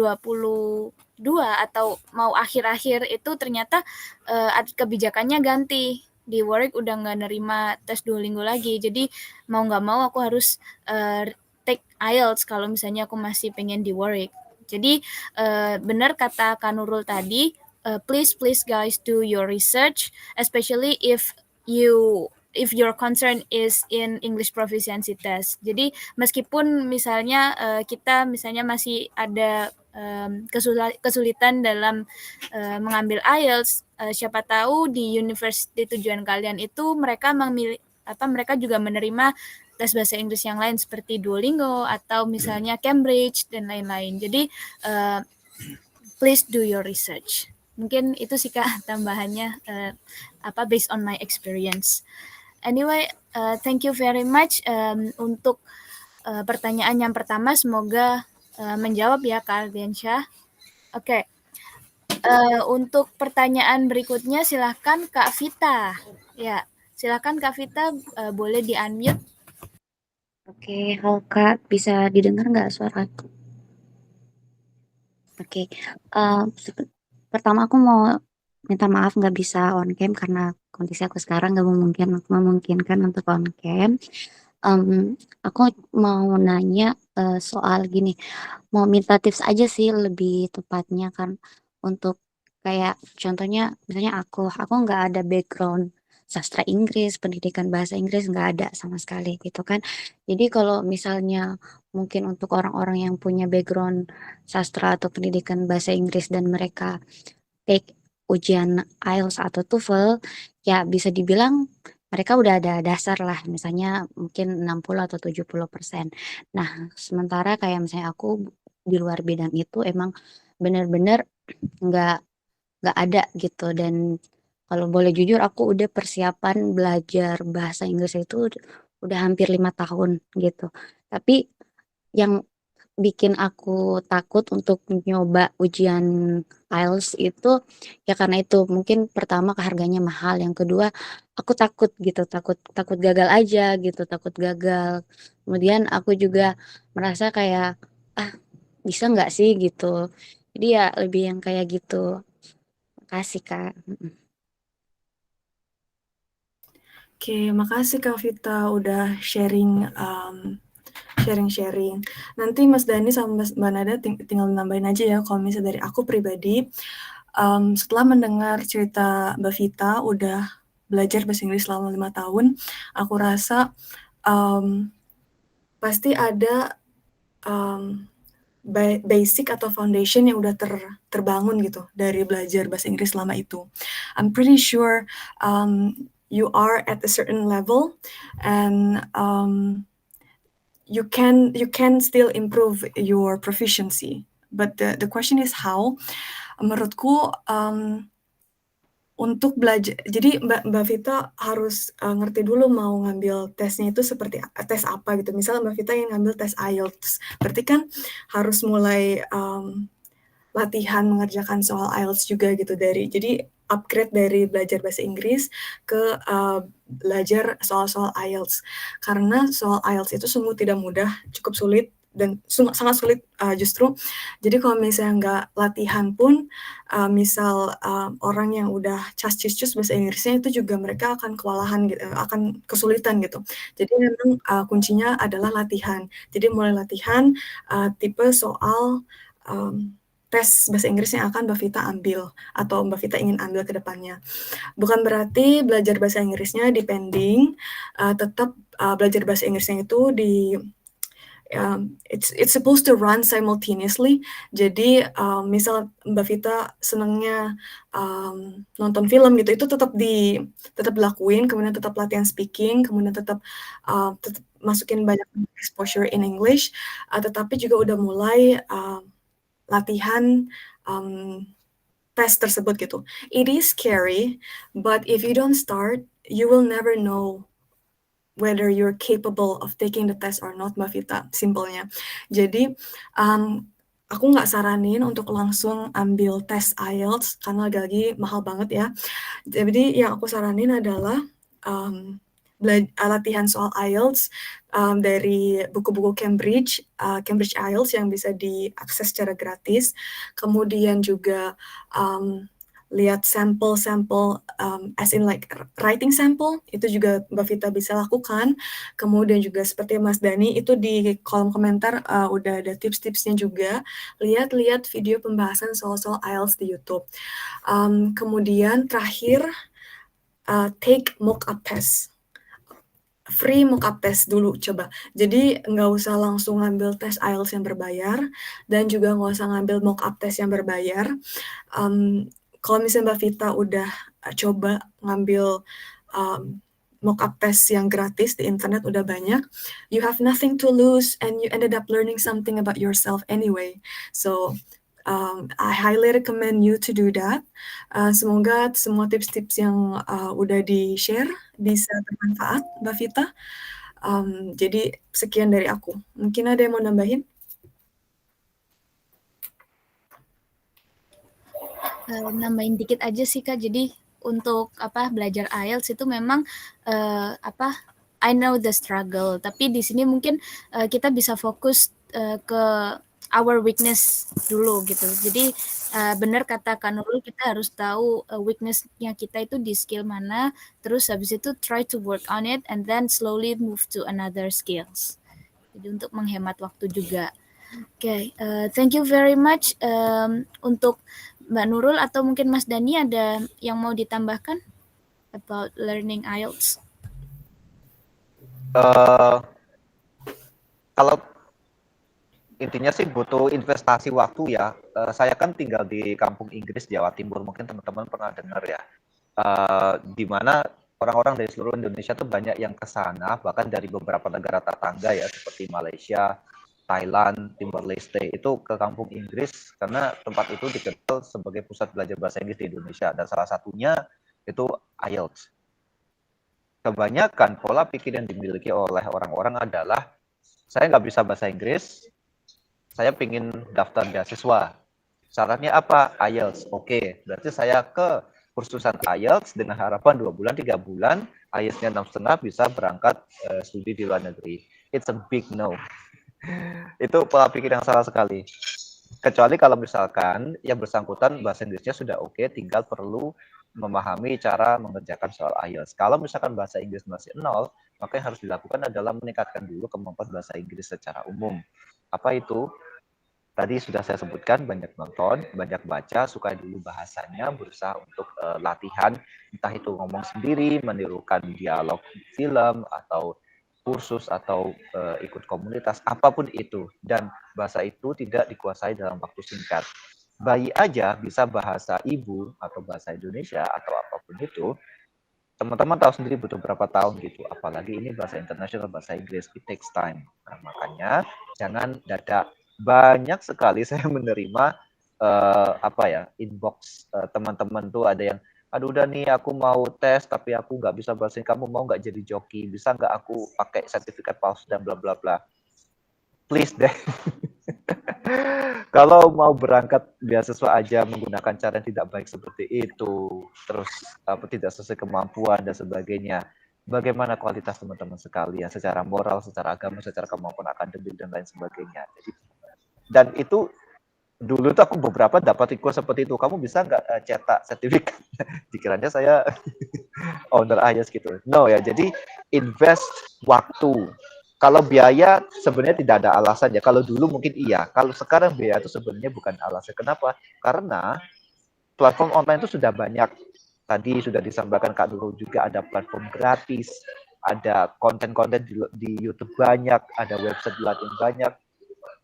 atau mau akhir-akhir itu ternyata kebijakannya ganti. Di Warwick udah nggak nerima tes Duolingo lagi. Jadi mau nggak mau aku harus take IELTS kalau misalnya aku masih pengen di Warwick. Jadi benar kata Kak Nurul tadi, please guys do your research, especially if your concern is in English proficiency test. Jadi meskipun misalnya kita misalnya masih ada kesulitan dalam mengambil IELTS, siapa tahu di university tujuan kalian itu mereka mereka juga menerima tes bahasa Inggris yang lain seperti Duolingo atau misalnya Cambridge dan lain-lain. Jadi please do your research. Mungkin itu sih Kak tambahannya based on my experience. Anyway, thank you very much untuk pertanyaan yang pertama. Semoga menjawab ya Kak Ardiansyah. Oke. Untuk pertanyaan berikutnya silahkan Kak Vita. Ya, silahkan Kak Vita, boleh di-unmute. Oke, halo Kak, bisa didengar nggak suaraku? Oke, pertama aku mau minta maaf nggak bisa on cam karena kondisi aku sekarang nggak memungkinkan untuk on cam. Aku mau nanya soal gini, mau minta tips aja sih lebih tepatnya kan untuk kayak contohnya misalnya aku nggak ada background sastra Inggris, pendidikan bahasa Inggris nggak ada sama sekali gitu kan. Jadi kalau misalnya mungkin untuk orang-orang yang punya background sastra atau pendidikan bahasa Inggris dan mereka take ujian IELTS atau TOEFL, ya bisa dibilang mereka udah ada dasar lah, misalnya mungkin 60 atau 70%. Nah, sementara kayak misalnya aku di luar bidang itu emang bener-bener nggak nggak ada gitu. Dan kalau boleh jujur aku udah persiapan belajar bahasa Inggris itu udah hampir 5 tahun gitu. Tapi yang bikin aku takut untuk nyoba ujian IELTS itu ya karena itu mungkin pertama harganya mahal, yang kedua aku takut gitu, takut takut gagal aja gitu, takut gagal. Kemudian aku juga merasa kayak ah bisa nggak sih gitu. Jadi ya lebih yang kayak gitu. Makasih Kak. Oke, makasih Kak Vita udah sharing-sharing. Nanti Mas Dani sama Mbak Nada tinggal nambahin aja ya kalau misalnya dari aku pribadi. Setelah mendengar cerita Mbak Vita udah belajar bahasa Inggris selama 5 tahun, aku rasa pasti ada basic atau foundation yang udah terbangun gitu dari belajar bahasa Inggris selama itu. I'm pretty sure you are at a certain level and you can still improve your proficiency. But the question is how. Menurutku untuk belajar, jadi Mbak Vita harus ngerti dulu mau ngambil tesnya itu seperti tes apa gitu. Misalnya Mbak Vita ingin ngambil tes IELTS, berarti kan harus mulai latihan mengerjakan soal IELTS juga gitu jadi upgrade dari belajar bahasa Inggris ke belajar soal-soal IELTS. Karena soal IELTS itu sungguh tidak mudah, cukup sulit dan sangat sulit justru. Jadi kalau misalnya nggak latihan pun, misal orang yang udah cus bahasa Inggrisnya itu juga mereka akan kewalahan gitu, akan kesulitan gitu. Jadi memang kuncinya adalah latihan. Jadi mulai latihan tipe soal tes bahasa Inggris yang akan Mbak Vita ambil atau Mbak Vita ingin ambil ke depannya. Bukan berarti belajar bahasa Inggrisnya depending, tetap belajar bahasa Inggrisnya itu it's supposed to run simultaneously. Jadi misal Mbak Vita senangnya nonton film gitu, itu tetap dilakuin, kemudian tetap latihan speaking, kemudian tetap masukin banyak exposure in English, tetapi juga udah mulai latihan tes tersebut gitu. It is scary, but if you don't start, you will never know whether you're capable of taking the test or not, Mbak Vita, simpelnya. Jadi, aku nggak saranin untuk langsung ambil tes IELTS karena lagi mahal banget ya. Jadi yang aku saranin adalah latihan soal IELTS dari buku-buku Cambridge IELTS yang bisa diakses secara gratis. Kemudian juga lihat sampel-sampel, as in like writing sample, itu juga Mbak Vita bisa lakukan. Kemudian juga seperti Mas Dani, itu di kolom komentar udah ada tips-tipsnya juga. Lihat-lihat video pembahasan soal-soal IELTS di YouTube. Kemudian terakhir, take mock-up test. Free mock-up test dulu coba. Jadi nggak usah langsung ngambil tes IELTS yang berbayar, dan juga nggak usah ngambil mock-up test yang berbayar. Kalau misalnya Mbak Vita udah coba ngambil mock-up test yang gratis di internet udah banyak, you have nothing to lose and you ended up learning something about yourself anyway. So I highly recommend you to do that. Semoga semua tips-tips yang udah di-share bisa bermanfaat, Mbak Vita. Jadi sekian dari aku. Mungkin ada yang mau nambahin? nambahin dikit aja sih Kak. Jadi untuk belajar IELTS itu memang I know the struggle. Tapi di sini mungkin kita bisa fokus ke our weakness dulu gitu. Jadi benar kata Kak Nurul, kita harus tahu weaknessnya kita itu di skill mana. Terus habis itu try to work on it and then slowly move to another skills. Jadi untuk menghemat waktu juga. Oke, thank you very much untuk Mbak Nurul atau mungkin Mas Dani ada yang mau ditambahkan about learning IELTS? Kalau intinya sih butuh investasi waktu ya. Saya kan tinggal di kampung Inggris, Jawa Timur. Mungkin teman-teman pernah dengar ya. Di mana orang-orang dari seluruh Indonesia tuh banyak yang ke sana, bahkan dari beberapa negara tetangga ya, seperti Malaysia, Thailand, Timor Leste, itu ke kampung Inggris karena tempat itu dikenal sebagai pusat belajar bahasa Inggris di Indonesia, dan salah satunya itu IELTS. Kebanyakan pola pikir yang dimiliki oleh orang-orang adalah, saya nggak bisa bahasa Inggris, saya ingin daftar beasiswa. Syaratnya apa? IELTS. Oke, berarti saya ke kursusan IELTS dengan harapan 2 bulan, 3 bulan, IELTS-nya 6,5 bisa berangkat studi di luar negeri. It's a big no. Itu pola pikir yang salah sekali. Kecuali kalau misalkan yang bersangkutan bahasa Inggrisnya sudah oke, tinggal perlu memahami cara mengerjakan soal IELTS. Kalau misalkan bahasa Inggris masih nol, maka yang harus dilakukan adalah meningkatkan dulu kemampuan bahasa Inggris secara umum. Apa itu? Tadi sudah saya sebutkan, banyak nonton, banyak baca, sukai dulu bahasanya, berusaha untuk latihan, entah itu ngomong sendiri, menirukan dialog film, atau kursus, atau ikut komunitas, apapun itu. Dan bahasa itu tidak dikuasai dalam waktu singkat. Bayi aja bisa bahasa ibu, atau bahasa Indonesia, atau apapun itu, teman-teman tahu sendiri butuh berapa tahun gitu. Apalagi ini bahasa internasional, bahasa Inggris, it takes time. Nah, makanya jangan dadak. Banyak sekali saya menerima inbox teman-teman tuh ada yang, aduh udah nih aku mau tes tapi aku nggak bisa bahasa Inggris, kamu mau nggak jadi joki, bisa nggak aku pakai sertifikat palsu dan bla bla bla. Please deh. Kalau mau berangkat beasiswa aja menggunakan cara yang tidak baik seperti itu, terus tidak sesuai kemampuan dan sebagainya, bagaimana kualitas teman-teman sekalian secara moral, secara agama, secara kemampuan akademik dan lain sebagainya. Jadi, dan itu dulu tuh aku beberapa dapat ikut seperti itu. Kamu bisa nggak cetak sertifikat? Dikiranya saya owner IELTS gitu. No ya, jadi invest waktu. Kalau biaya sebenarnya tidak ada alasan ya. Kalau dulu mungkin iya. Kalau sekarang biaya itu sebenarnya bukan alasan. Kenapa? Karena platform online itu sudah banyak. Tadi sudah disampaikan Kak Nurul juga, ada platform gratis, ada konten-konten di YouTube banyak, ada website yang banyak.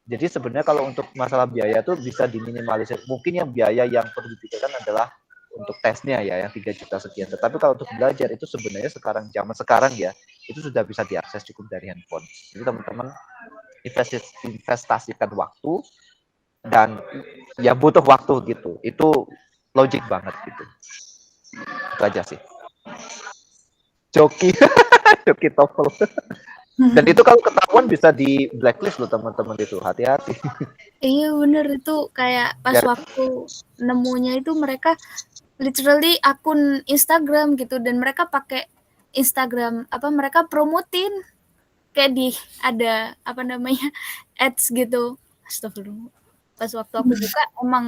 Jadi sebenarnya kalau untuk masalah biaya itu bisa diminimalisir. Mungkin yang biaya yang perlu dipikirkan adalah untuk tesnya ya, yang 3 juta sekian. Tetapi kalau untuk belajar itu sebenarnya zaman sekarang ya, itu sudah bisa diakses cukup dari handphone. Jadi teman-teman investasikan waktu, dan ya butuh waktu gitu. Itu logik banget gitu. Itu aja sih. Joki, joki TOEFL. Dan itu kalau ketahuan bisa di blacklist loh teman-teman, itu hati-hati. Iya bener, itu kayak pas waktu nemunya itu mereka literally akun Instagram gitu, dan mereka pakai Instagram mereka promotin kayak ada ads gitu. Astagfirullah. Pas waktu aku buka emang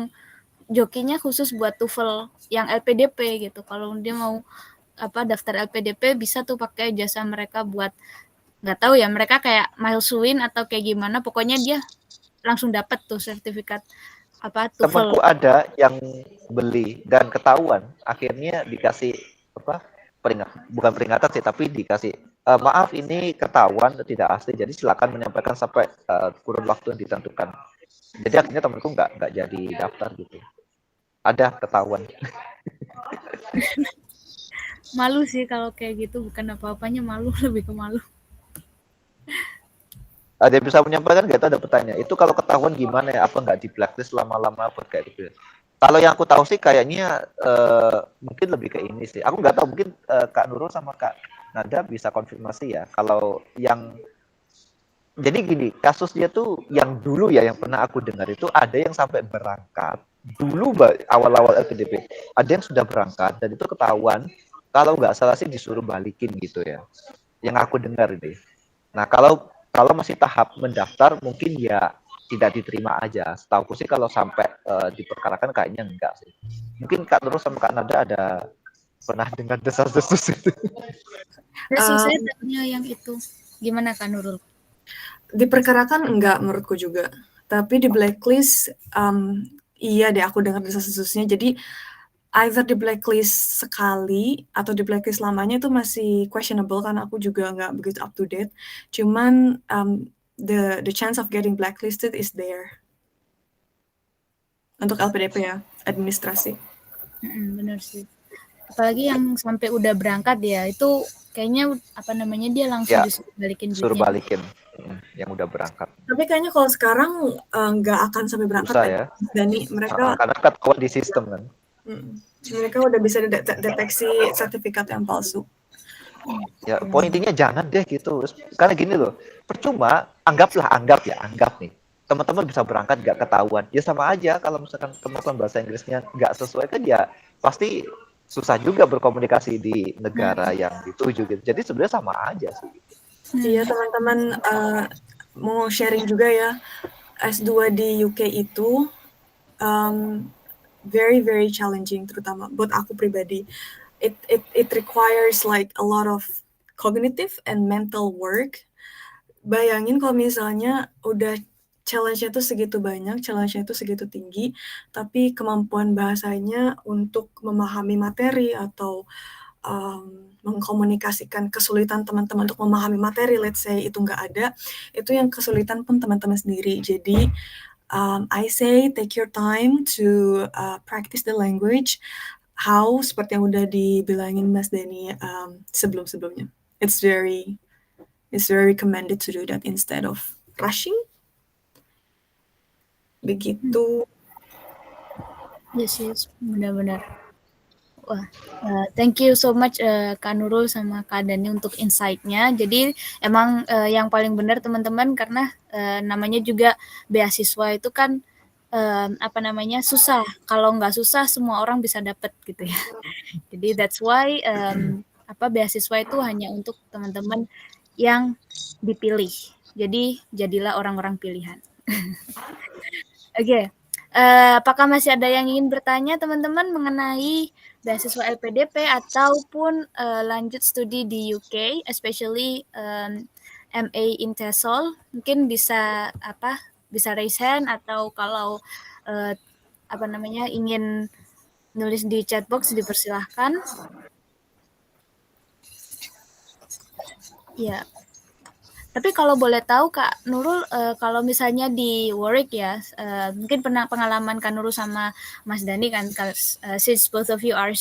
jokinya khusus buat TOEFL yang LPDP gitu. Kalau dia mau daftar LPDP bisa tuh pakai jasa mereka buat, nggak tahu ya mereka kayak milestone atau kayak gimana, pokoknya dia langsung dapat tuh sertifikat TOEFL. Temanku ada yang beli dan ketahuan, akhirnya dikasih bukan peringatan sih, tapi dikasih maaf ini ketahuan tidak asli, jadi silakan menyampaikan sampai kurun waktu yang ditentukan. Jadi akhirnya temanku nggak jadi daftar gitu. Ada ketahuan. Malu sih kalau kayak gitu, bukan apa-apanya malu, lebih ke malu. Ada yang bisa menyampaikan nggak? Ada pertanyaan. Itu kalau ketahuan gimana ya? Apa nggak di blacklist lama-lama buat kayak gitu? Kalau yang aku tahu sih kayaknya mungkin lebih ke ini sih. Aku nggak tahu, mungkin Kak Nurul sama Kak Nada bisa konfirmasi ya. Kalau yang jadi gini, kasusnya tuh yang dulu ya yang pernah aku dengar itu ada yang sampai berangkat dulu awal-awal LPDP ada yang sudah berangkat dan itu ketahuan kalau nggak salah sih disuruh balikin gitu ya, yang aku dengar ini. Nah kalau masih tahap mendaftar mungkin ya tidak diterima aja. Setahuku sih kalau sampai diperkarakan kayaknya enggak sih. Mungkin Kak Nurul sama Kak Nada ada pernah dengar desas-desus itu? Saya tanya yang itu. Gimana Kak Nurul? Diperkarakan enggak menurutku juga. Tapi di blacklist, iya deh aku dengar desas-desusnya. Jadi either di blacklist sekali atau di blacklist lamanya itu masih questionable karena aku juga nggak begitu up to date. Cuman the chance of getting blacklisted is there. Untuk LPDP ya, administrasi. Bener sih. Apalagi yang sampai udah berangkat ya, itu kayaknya apa namanya dia langsung Ya, disuruh balikin suruh duitnya. balikin yang udah berangkat. Tapi kayaknya kalau sekarang nggak akan sampai berangkat Susah ya. Dani, mereka Karena ketahuan di sistem kan. mereka udah bisa deteksi sertifikat yang palsu. Ya, poin intinya jangan deh gitu. Karena gini loh, percuma anggap nih. Teman-teman bisa berangkat nggak ketahuan. Ya sama aja kalau misalkan kemampuan bahasa Inggrisnya nggak sesuai kan ya pasti susah juga berkomunikasi di negara yang dituju gitu. Jadi sebenarnya sama aja sih. Iya teman-teman mau sharing juga ya, S2 di UK itu very very challenging, terutama buat aku pribadi. It requires like a lot of cognitive and mental work. Bayangin kalau misalnya udah challenge-nya tuh segitu banyak, challenge-nya itu segitu tinggi, tapi kemampuan bahasanya untuk memahami materi atau mengkomunikasikan kesulitan teman-teman untuk memahami materi, let's say itu nggak ada, itu yang kesulitan pun teman-teman sendiri. Jadi I say take your time to practice the language. How seperti yang udah dibilangin Mas Dani sebelum-sebelumnya. It's very recommended to do that instead of rushing. Begitu. Yes, benar-benar. Wah, thank you so much Kak Nurul sama Kak Dani untuk insight-nya. Jadi emang yang paling benar teman-teman karena namanya juga beasiswa itu kan apa namanya susah. Kalau nggak susah semua orang bisa dapat gitu ya. Jadi that's why beasiswa itu hanya untuk teman-teman yang dipilih. Jadi jadilah orang-orang pilihan. Oke. Apakah masih ada yang ingin bertanya teman-teman mengenai beasiswa LPDP ataupun lanjut studi di UK, especially MA in TESOL? Mungkin bisa raise hand atau kalau ingin nulis di chat box dipersilahkan. Ya. Tapi kalau boleh tahu Kak Nurul, kalau misalnya di Warwick ya, mungkin pernah pengalaman Kak Nurul sama Mas Dani kan, since both of you are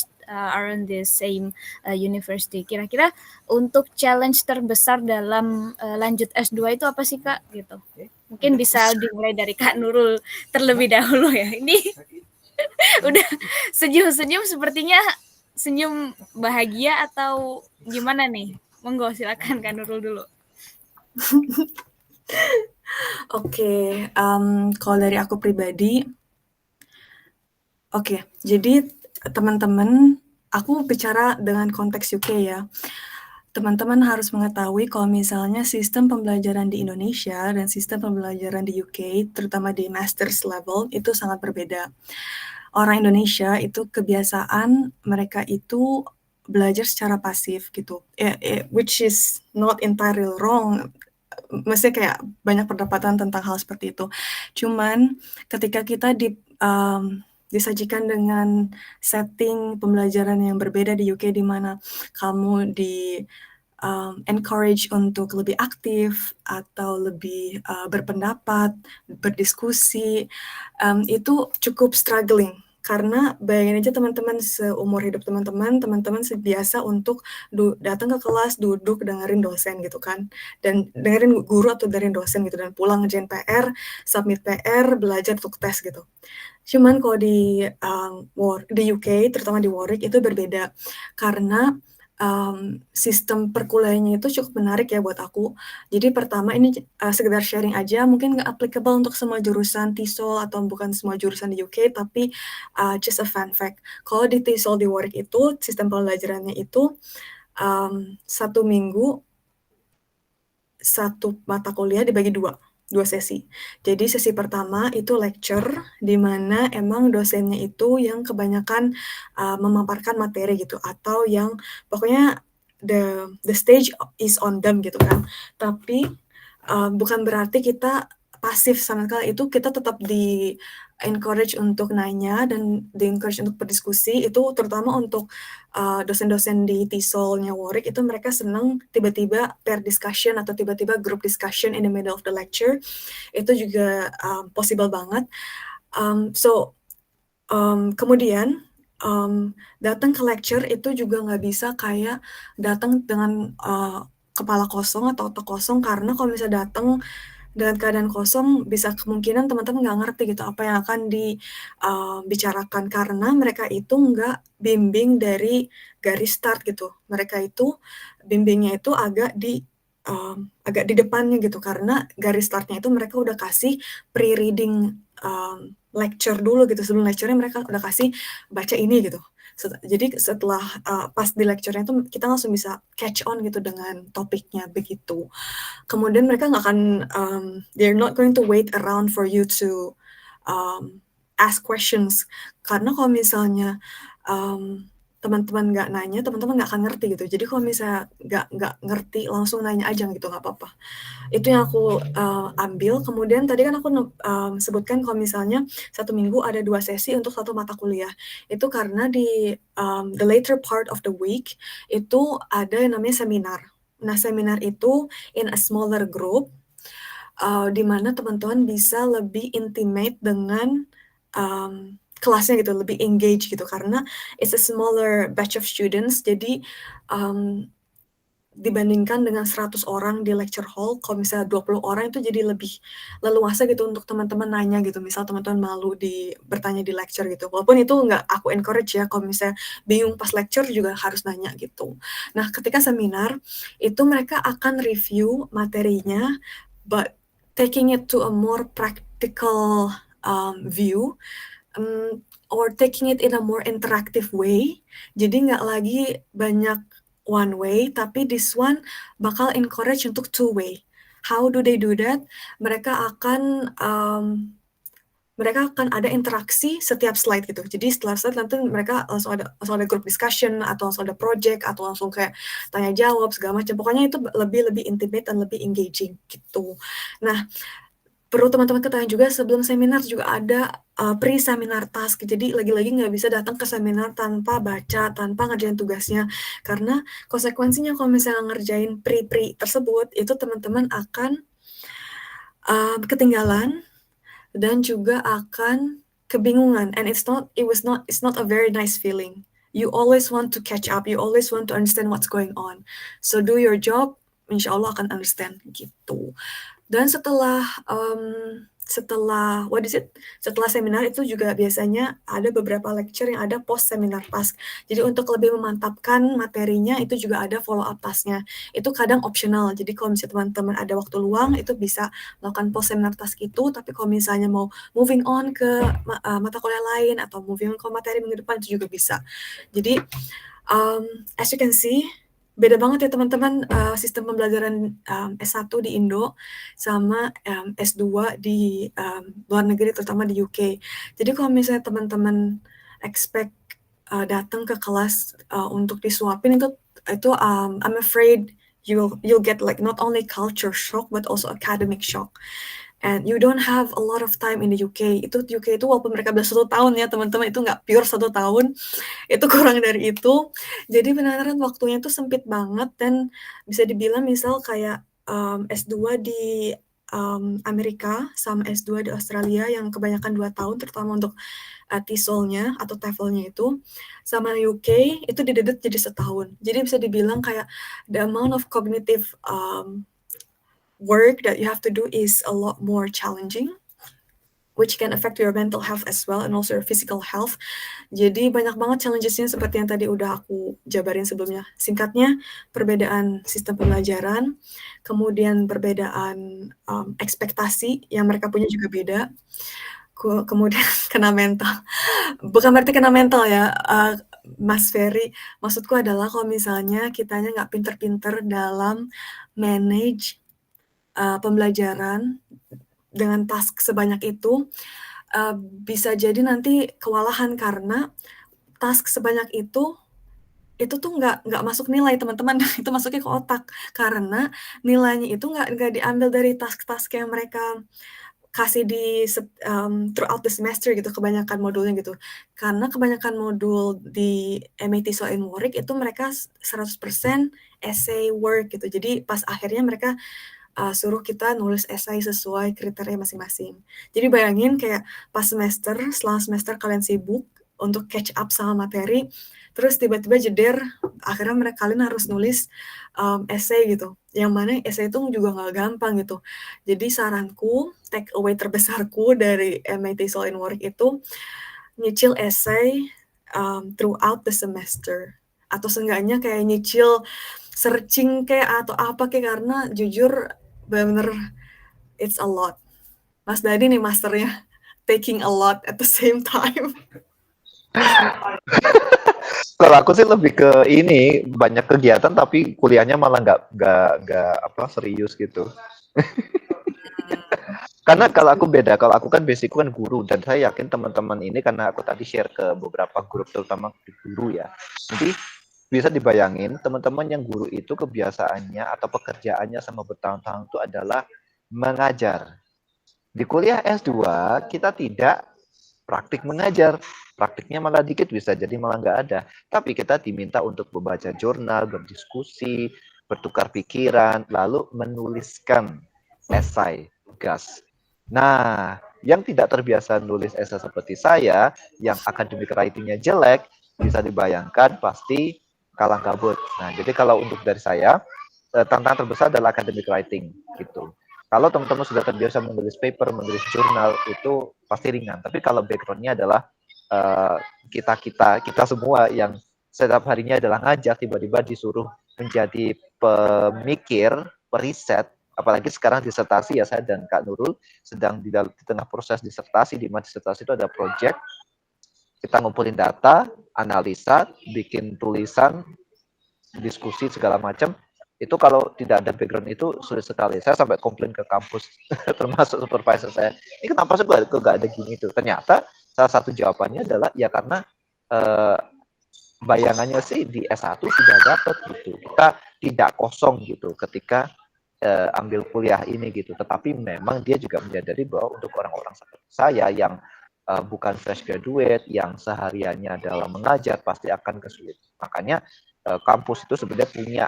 in the same university. Kira-kira untuk challenge terbesar dalam lanjut S2 itu apa sih Kak? Gitu. Mungkin bisa dimulai dari Kak Nurul terlebih dahulu ya. Ini udah senyum-senyum sepertinya senyum bahagia atau gimana nih? Monggo silakan Kak Nurul dulu. Oke, kalau dari aku pribadi, jadi teman-teman, aku bicara dengan konteks UK ya. Teman-teman harus mengetahui kalau misalnya sistem pembelajaran di Indonesia dan sistem pembelajaran di UK, terutama di master's level, itu sangat berbeda. Orang Indonesia itu kebiasaan mereka itu belajar secara pasif gitu, which is not entirely wrong. Maksudnya kayak banyak perdebatan tentang hal seperti itu. Cuman ketika kita disajikan dengan setting pembelajaran yang berbeda di UK, di mana kamu encourage untuk lebih aktif atau lebih berpendapat, berdiskusi, itu cukup struggling. Karena bayangin aja teman-teman seumur hidup teman-teman biasa untuk datang ke kelas, duduk, dengerin dosen gitu kan. Dan dengerin guru atau dengerin dosen gitu. Dan pulang ngerjain PR, submit PR, belajar untuk tes gitu. Cuman kalau di UK, terutama di Warwick itu berbeda. Karena sistem perkuliahannya itu cukup menarik ya buat aku. Jadi pertama ini sekedar sharing aja, mungkin nggak applicable untuk semua jurusan TESOL atau bukan semua jurusan di UK, tapi just a fun fact. Kalau di TESOL di Warwick itu sistem pembelajarannya itu 1 minggu 1 mata kuliah dibagi 2 sesi. Jadi sesi pertama itu lecture, di mana emang dosennya itu yang kebanyakan memaparkan materi gitu, atau yang pokoknya the stage is on them gitu kan. Tapi bukan berarti kita pasif sama sekali, itu kita tetap di-encourage untuk nanya dan di-encourage untuk berdiskusi, itu terutama untuk dosen-dosen di TESOL-nya Warwick, itu mereka senang tiba-tiba pair discussion atau tiba-tiba group discussion in the middle of the lecture, itu juga possible banget. Kemudian datang ke lecture itu juga nggak bisa kayak datang dengan kepala kosong atau otak kosong, karena kalau misalnya datang dengan keadaan kosong bisa kemungkinan teman-teman nggak ngerti gitu apa yang akan dibicarakan, karena mereka itu nggak bimbing dari garis start gitu. Mereka itu bimbingnya itu agak di depannya gitu, karena garis startnya itu mereka udah kasih pre-reading lecture dulu gitu. Sebelum lecture-nya mereka udah kasih baca ini gitu. Jadi setelah pas di lecture-nya itu kita langsung bisa catch on gitu dengan topiknya begitu. Kemudian mereka nggak akan, they're not going to wait around for you to ask questions. Karena kalau misalnya teman-teman nggak nanya, teman-teman nggak akan ngerti gitu. Jadi kalau misalnya nggak ngerti, langsung nanya aja gitu, nggak apa-apa. Itu yang aku ambil. Kemudian tadi kan aku sebutkan kalau misalnya 1 minggu ada 2 sesi untuk 1 mata kuliah. Itu karena di the later part of the week itu ada yang namanya seminar. Nah, seminar itu in a smaller group, di mana teman-teman bisa lebih intimate dengan kelasnya gitu, lebih engage gitu, karena it's a smaller batch of students. Jadi dibandingkan dengan 100 orang di lecture hall, kalau misalnya 20 orang itu jadi lebih leluasa gitu untuk teman-teman nanya gitu. Misal teman-teman malu bertanya di lecture gitu. Walaupun itu nggak aku encourage ya, kalau misalnya bingung pas lecture juga harus nanya gitu. Nah, ketika seminar, itu mereka akan review materinya, but taking it to a more practical view, or taking it in a more interactive way. Jadi nggak lagi banyak one way, tapi this one bakal encourage untuk two way. How do they do that? Mereka akan ada interaksi setiap slide gitu. Jadi setelah slide nanti mereka langsung ada group discussion, atau langsung ada project, atau langsung kayak tanya jawab segala macam. Pokoknya itu lebih intimate dan lebih engaging gitu. Nah, perlu teman-teman ketahui juga, sebelum seminar juga ada pre-seminar task. Jadi lagi-lagi nggak bisa datang ke seminar tanpa baca, tanpa ngerjain tugasnya. Karena konsekuensinya kalau misalnya ngerjain pre tersebut, itu teman-teman akan ketinggalan dan juga akan kebingungan. And it's not a very nice feeling. You always want to catch up. You always want to understand what's going on. So do your job, insya Allah akan understand gitu. Dan setelah seminar itu juga biasanya ada beberapa lecture yang ada post seminar task. Jadi untuk lebih memantapkan materinya itu juga ada follow up tasknya. Itu kadang optional. Jadi kalau misalnya teman-teman ada waktu luang itu bisa melakukan post seminar task itu. Tapi kalau misalnya mau moving on ke mata kuliah lain atau moving on ke materi minggu depan itu juga bisa. Jadi as you can see, beda banget ya teman-teman sistem pembelajaran S1 di Indo sama S2 di luar negeri, terutama di UK. Jadi kalau misalnya teman-teman expect datang ke kelas untuk disuapin, itu I'm afraid you'll get like not only culture shock but also academic shock. And you don't have a lot of time in the UK. UK itu walaupun mereka bilang 1 tahun ya teman-teman, itu nggak pure 1 tahun, itu kurang dari itu. Jadi benar-benar waktunya itu sempit banget, dan bisa dibilang misal kayak S2 di Amerika sama S2 di Australia yang kebanyakan 2 tahun, terutama untuk TESOL-nya atau TOEFL-nya itu, sama UK itu didedet jadi 1 tahun. Jadi bisa dibilang kayak the amount of cognitive work that you have to do is a lot more challenging. which can affect your mental health as well and also your physical health. Jadi banyak banget challenges-nya seperti yang tadi udah aku jabarin sebelumnya. Singkatnya, perbedaan sistem pembelajaran, kemudian perbedaan ekspektasi yang mereka punya juga beda, kemudian kena mental. Bukan berarti kena mental ya, Mas Ferry. Maksudku adalah kalau misalnya kitanya nggak pinter-pinter dalam manage pembelajaran dengan task sebanyak itu, bisa jadi nanti kewalahan karena task sebanyak itu tuh nggak masuk nilai teman-teman, itu masuknya ke otak. Karena nilainya itu nggak diambil dari task-task yang mereka kasih di throughout the semester gitu, kebanyakan modulnya gitu. Karena kebanyakan modul di MIT Soil and Warwick itu mereka 100% essay work gitu. Jadi pas akhirnya mereka suruh kita nulis esai sesuai kriteria masing-masing. Jadi bayangin kayak pas setelah semester kalian sibuk untuk catch up sama materi, terus tiba-tiba jeder, akhirnya kalian harus nulis esai gitu. Yang mana esai itu juga nggak gampang gitu. Jadi saranku, take away terbesarku dari MIT Soil and Warwick itu nyicil esai throughout the semester. Atau seenggaknya kayak nyicil searching kayak atau apa kayak, karena jujur bener-bener it's a lot. Mas Dadi nih masternya taking a lot at the same time. Kalau aku sih lebih ke ini, banyak kegiatan tapi kuliahnya malah nggak serius gitu. Karena kalau aku beda, kalau aku kan basicku kan guru, dan saya yakin teman-teman ini karena aku tadi share ke beberapa grup terutama guru ya. Jadi bisa dibayangin teman-teman yang guru itu kebiasaannya atau pekerjaannya sama bertahun-tahun itu adalah mengajar. Di kuliah S2 kita tidak praktik mengajar, praktiknya malah dikit, bisa jadi malah nggak ada. Tapi kita diminta untuk membaca jurnal, berdiskusi, bertukar pikiran, lalu menuliskan esai, tugas. Nah, yang tidak terbiasa nulis esai seperti saya, yang academic writing-nya jelek, bisa dibayangkan pasti kalang kabut. Nah, jadi kalau untuk dari saya, tantangan terbesar adalah academic writing gitu. Kalau teman-teman sudah terbiasa menulis paper, menulis jurnal, itu pasti ringan. Tapi kalau background-nya adalah kita semua yang setiap harinya adalah ngajar, tiba-tiba disuruh menjadi pemikir, periset, apalagi sekarang disertasi ya, saya dan Kak Nurul sedang di tengah proses disertasi, di mana disertasi itu ada project, kita ngumpulin data, analisa, bikin tulisan, diskusi segala macam. Itu kalau tidak ada background itu sulit sekali. Saya sampai komplain ke kampus, termasuk supervisor saya. Ini kenapa sih kok nggak ada gini itu? Ternyata salah satu jawabannya adalah ya karena bayangannya sih di S1 sudah dapat gitu. Kita tidak kosong gitu ketika ambil kuliah ini gitu. Tetapi memang dia juga menyadari bahwa untuk orang-orang seperti saya yang bukan fresh graduate, yang sehariannya adalah mengajar, pasti akan kesulitan. Makanya kampus itu sebenarnya punya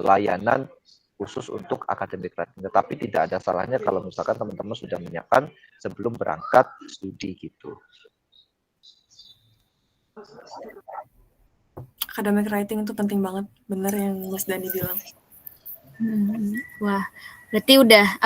layanan khusus untuk academic writing. Tetapi tidak ada salahnya kalau misalkan teman-teman sudah menyiapkan sebelum berangkat studi gitu. Academic writing itu penting banget, bener yang Mas Dani bilang. Wah, berarti udah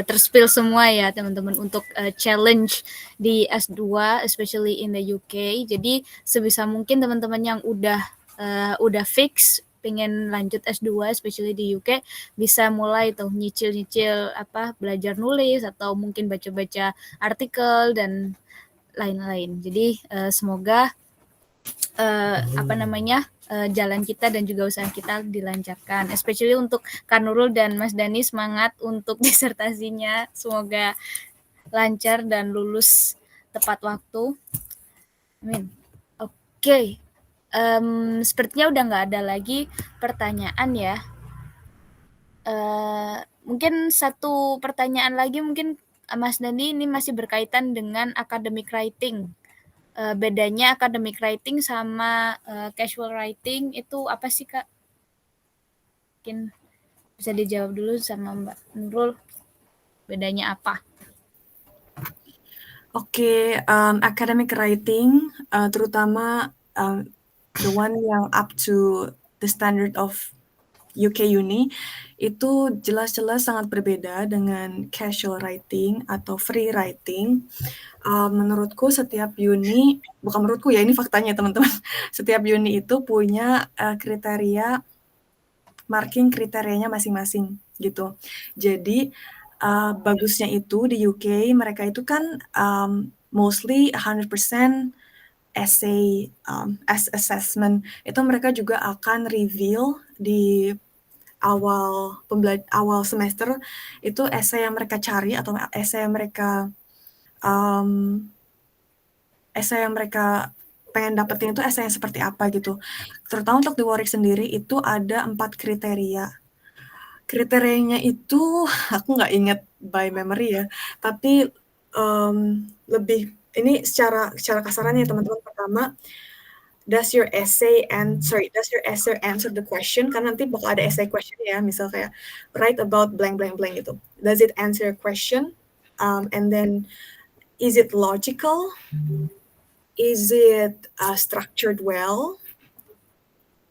terspill semua ya teman-teman untuk challenge di S2, especially in the UK. Jadi sebisa mungkin teman-teman yang udah fix pengen lanjut S2, especially di UK, bisa mulai tuh nyicil-nyicil belajar nulis atau mungkin baca-baca artikel dan lain-lain. Jadi semoga jalan kita dan juga usaha kita dilancarkan, especially untuk Kak Nurul dan Mas Dani, semangat untuk disertasinya, semoga lancar dan lulus tepat waktu. Amin. Oke. Sepertinya udah nggak ada lagi pertanyaan ya. Mungkin satu pertanyaan lagi, mungkin Mas Dani, ini masih berkaitan dengan academic writing. Bedanya academic writing sama casual writing itu apa sih, Kak? Mungkin bisa dijawab dulu sama Mbak Nurul, bedanya apa? Oke, academic writing, terutama the one yang up to the standard of UK Uni itu jelas-jelas sangat berbeda dengan casual writing atau free writing. Menurutku setiap uni, bukan menurutku ya, ini faktanya teman-teman, setiap uni itu punya kriteria, marking kriterianya masing-masing gitu. Jadi bagusnya itu di UK mereka itu kan mostly 100% essay assessment. Itu mereka juga akan reveal di awal semester itu essay yang mereka cari atau essay yang mereka pengen dapetin itu essay yang seperti apa gitu. Terutama untuk di Warwick sendiri itu ada 4 kriteria. Kriterianya itu aku nggak ingat by memory ya, tapi lebih ini secara kasarannya teman-teman. Pertama, does your essay answer the question? Karena nanti bakal ada essay question ya, misal kayak write about blank blank blank gitu. Does it answer a question? And then is it logical? Is it structured well?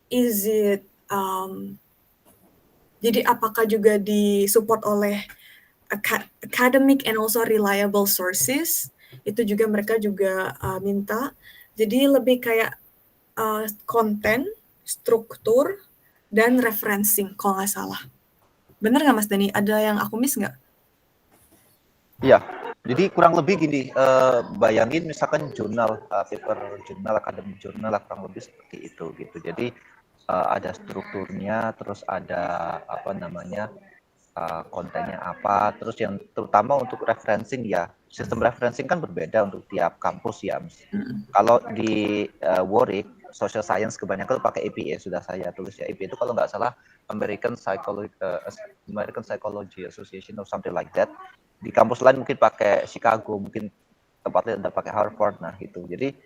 Is it jadi apakah juga disupport oleh academic and also reliable sources? Itu juga mereka juga minta. Jadi lebih kayak konten, struktur, dan referencing kalau nggak salah. Bener nggak Mas Dani? Ada yang aku miss nggak? Iya, jadi kurang lebih gini, bayangin misalkan jurnal, paper jurnal, akademik jurnal kurang lebih seperti itu gitu. Jadi ada strukturnya, terus ada apa namanya, kontennya apa, terus yang terutama untuk referencing ya, sistem referencing kan berbeda untuk tiap kampus ya. Kalau di Warwick, social science kebanyakan pakai APA, sudah saya tulis ya. APA itu kalau nggak salah American Psychology Association or something like that. Di kampus lain mungkin pakai Chicago, mungkin tempatnya udah pakai Harvard, nah gitu. Jadi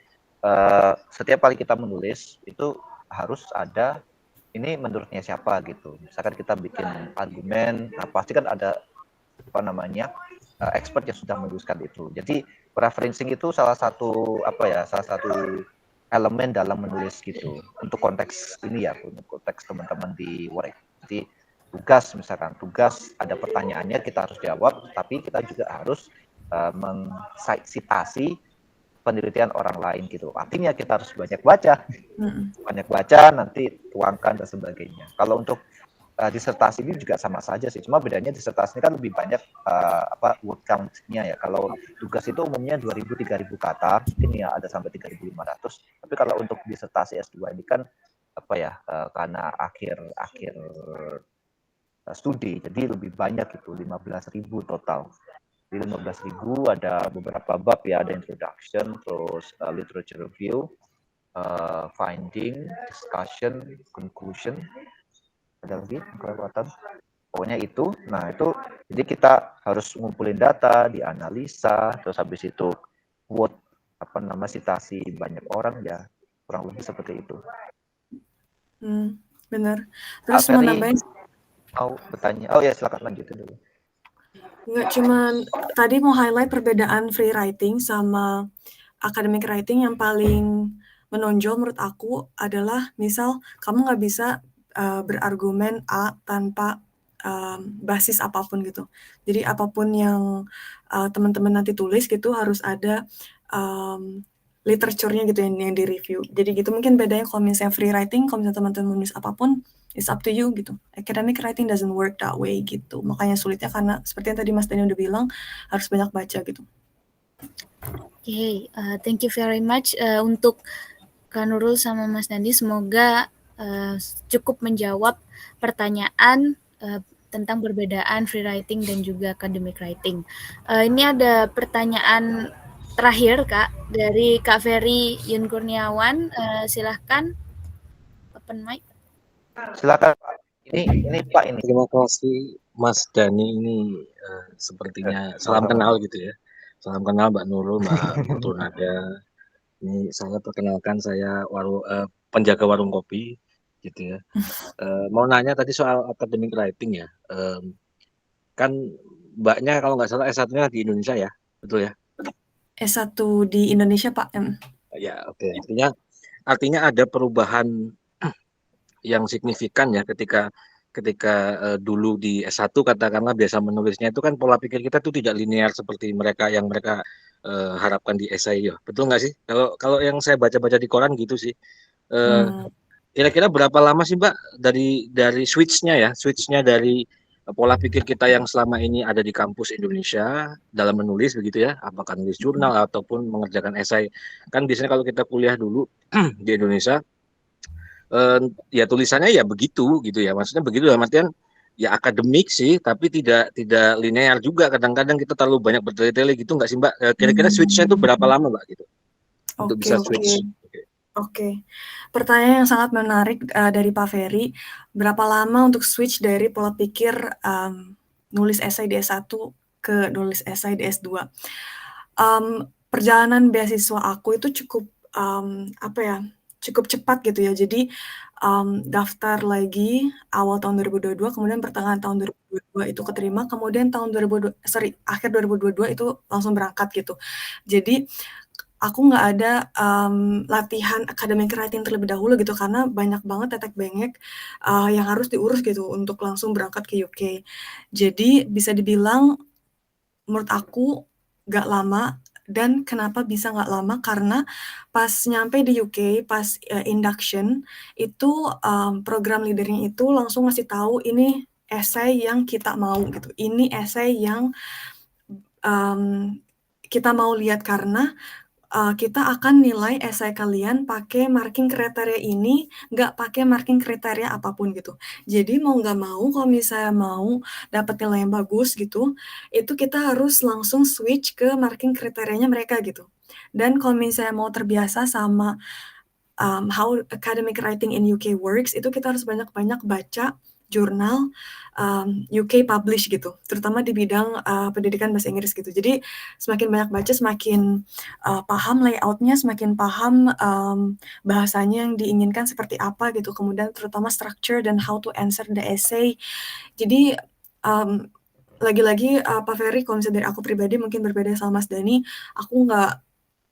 setiap kali kita menulis itu harus ada ini menurutnya siapa gitu. Misalkan kita bikin argumen, nah pasti kan ada apa namanya expert yang sudah menuliskan itu. Jadi referencing itu salah satu elemen dalam menulis gitu. Untuk konteks ini ya, untuk konteks teman-teman di Warwick. Jadi tugas ada pertanyaannya kita harus jawab, tapi kita juga harus mensitasi penelitian orang lain gitu. Artinya kita harus banyak baca, nanti tuangkan dan sebagainya. Kalau untuk disertasi ini juga sama saja sih, cuma bedanya disertasi ini kan lebih banyak word count-nya ya. Kalau tugas itu umumnya 2.000-3.000 kata, mungkin ya ada sampai 3.500. Tapi kalau untuk disertasi S2 ini kan karena akhir studi, jadi lebih banyak itu 15.000 total. Di 15.000 ada beberapa bab ya, ada introduction, terus literature review, finding, discussion, conclusion, ada lagi kelewatan. Pokoknya itu. Nah itu, jadi kita harus ngumpulin data, dianalisa, terus habis itu quote citasi banyak orang ya, kurang lebih seperti itu. Benar. Terus mau nambahin? Mau bertanya? Oh ya, silakan lanjutin dulu. Nggak, cuman tadi mau highlight perbedaan free writing sama academic writing. Yang paling menonjol menurut aku adalah misal kamu nggak bisa berargumen A tanpa basis apapun gitu. Jadi apapun yang teman-teman nanti tulis gitu harus ada literaturnya gitu yang di-review. Jadi gitu mungkin bedanya kalau misalnya free writing, kalau misalnya teman-teman menulis apapun, it's up to you gitu. Academic writing doesn't work that way gitu. Makanya sulitnya karena seperti yang tadi Mas Dani udah bilang, harus banyak baca gitu. Okay, thank you very much untuk Kak Nurul sama Mas Dandi. Semoga cukup menjawab pertanyaan tentang perbedaan free writing dan juga academic writing. Ini ada pertanyaan terakhir Kak dari Kak Ferry Yun Kurniawan. Silahkan open mic. Silakan Pak. Ini Pak ini. Terima kasih Mas Dani, ini sepertinya salam kenal gitu ya. Salam kenal Mbak Nurul, Mbak Putranada. Ini saya perkenalkan, saya penjaga warung kopi gitu ya. Mau nanya tadi soal academic writing ya. Kan Mbaknya kalau nggak salah S1-nya di Indonesia ya, betul ya? S1 di Indonesia Pak. Ya, oke. Artinya ada perubahan yang signifikan ya ketika dulu di S1 katakanlah biasa menulisnya itu kan pola pikir kita tuh tidak linear seperti mereka harapkan di esai ya. Betul nggak sih? Kalau yang saya baca-baca di koran gitu sih. Kira-kira berapa lama sih Mbak dari switch-nya dari pola pikir kita yang selama ini ada di kampus Indonesia dalam menulis begitu ya, apakah nulis jurnal ataupun mengerjakan esai. Kan biasanya kalau kita kuliah dulu di Indonesia ya tulisannya ya begitu gitu ya. Maksudnya begitu dalam artian ya akademik sih, tapi tidak linear juga. Kadang-kadang kita terlalu banyak bertele-tele gitu nggak sih Mbak? Kira-kira switch-nya itu berapa lama Mbak gitu? Untuk bisa switch. Oke. Pertanyaan yang sangat menarik dari Pak Ferry. Berapa lama untuk switch dari pola pikir nulis esai di S1 ke nulis esai di S2? Perjalanan beasiswa aku itu cukup cukup cepat gitu ya. Jadi daftar lagi awal tahun 2022, kemudian pertengahan tahun 2022 itu keterima, kemudian akhir 2022 itu langsung berangkat gitu. Jadi aku nggak ada latihan academic writing terlebih dahulu gitu, karena banyak banget tetek bengek yang harus diurus gitu untuk langsung berangkat ke UK. Jadi bisa dibilang menurut aku nggak lama. Dan kenapa bisa nggak lama? Karena pas nyampe di UK, pas induction, itu program leadernya itu langsung ngasih tahu ini esai yang kita mau gitu. Ini esai yang kita mau lihat, karena kita akan nilai esai kalian pakai marking kriteria ini, nggak pakai marking kriteria apapun gitu. Jadi mau nggak mau, kalau misalnya mau dapat nilai yang bagus gitu, itu kita harus langsung switch ke marking kriterianya mereka gitu. Dan kalau misalnya mau terbiasa sama how academic writing in UK works, itu kita harus banyak-banyak baca jurnal UK publish gitu, terutama di bidang pendidikan bahasa Inggris gitu. Jadi semakin banyak baca, semakin paham layoutnya, semakin paham bahasanya yang diinginkan seperti apa gitu. Kemudian terutama structure dan how to answer the essay. Jadi lagi-lagi Pak Ferry, kalau misalnya dari aku pribadi mungkin berbeda sama Mas Dani, aku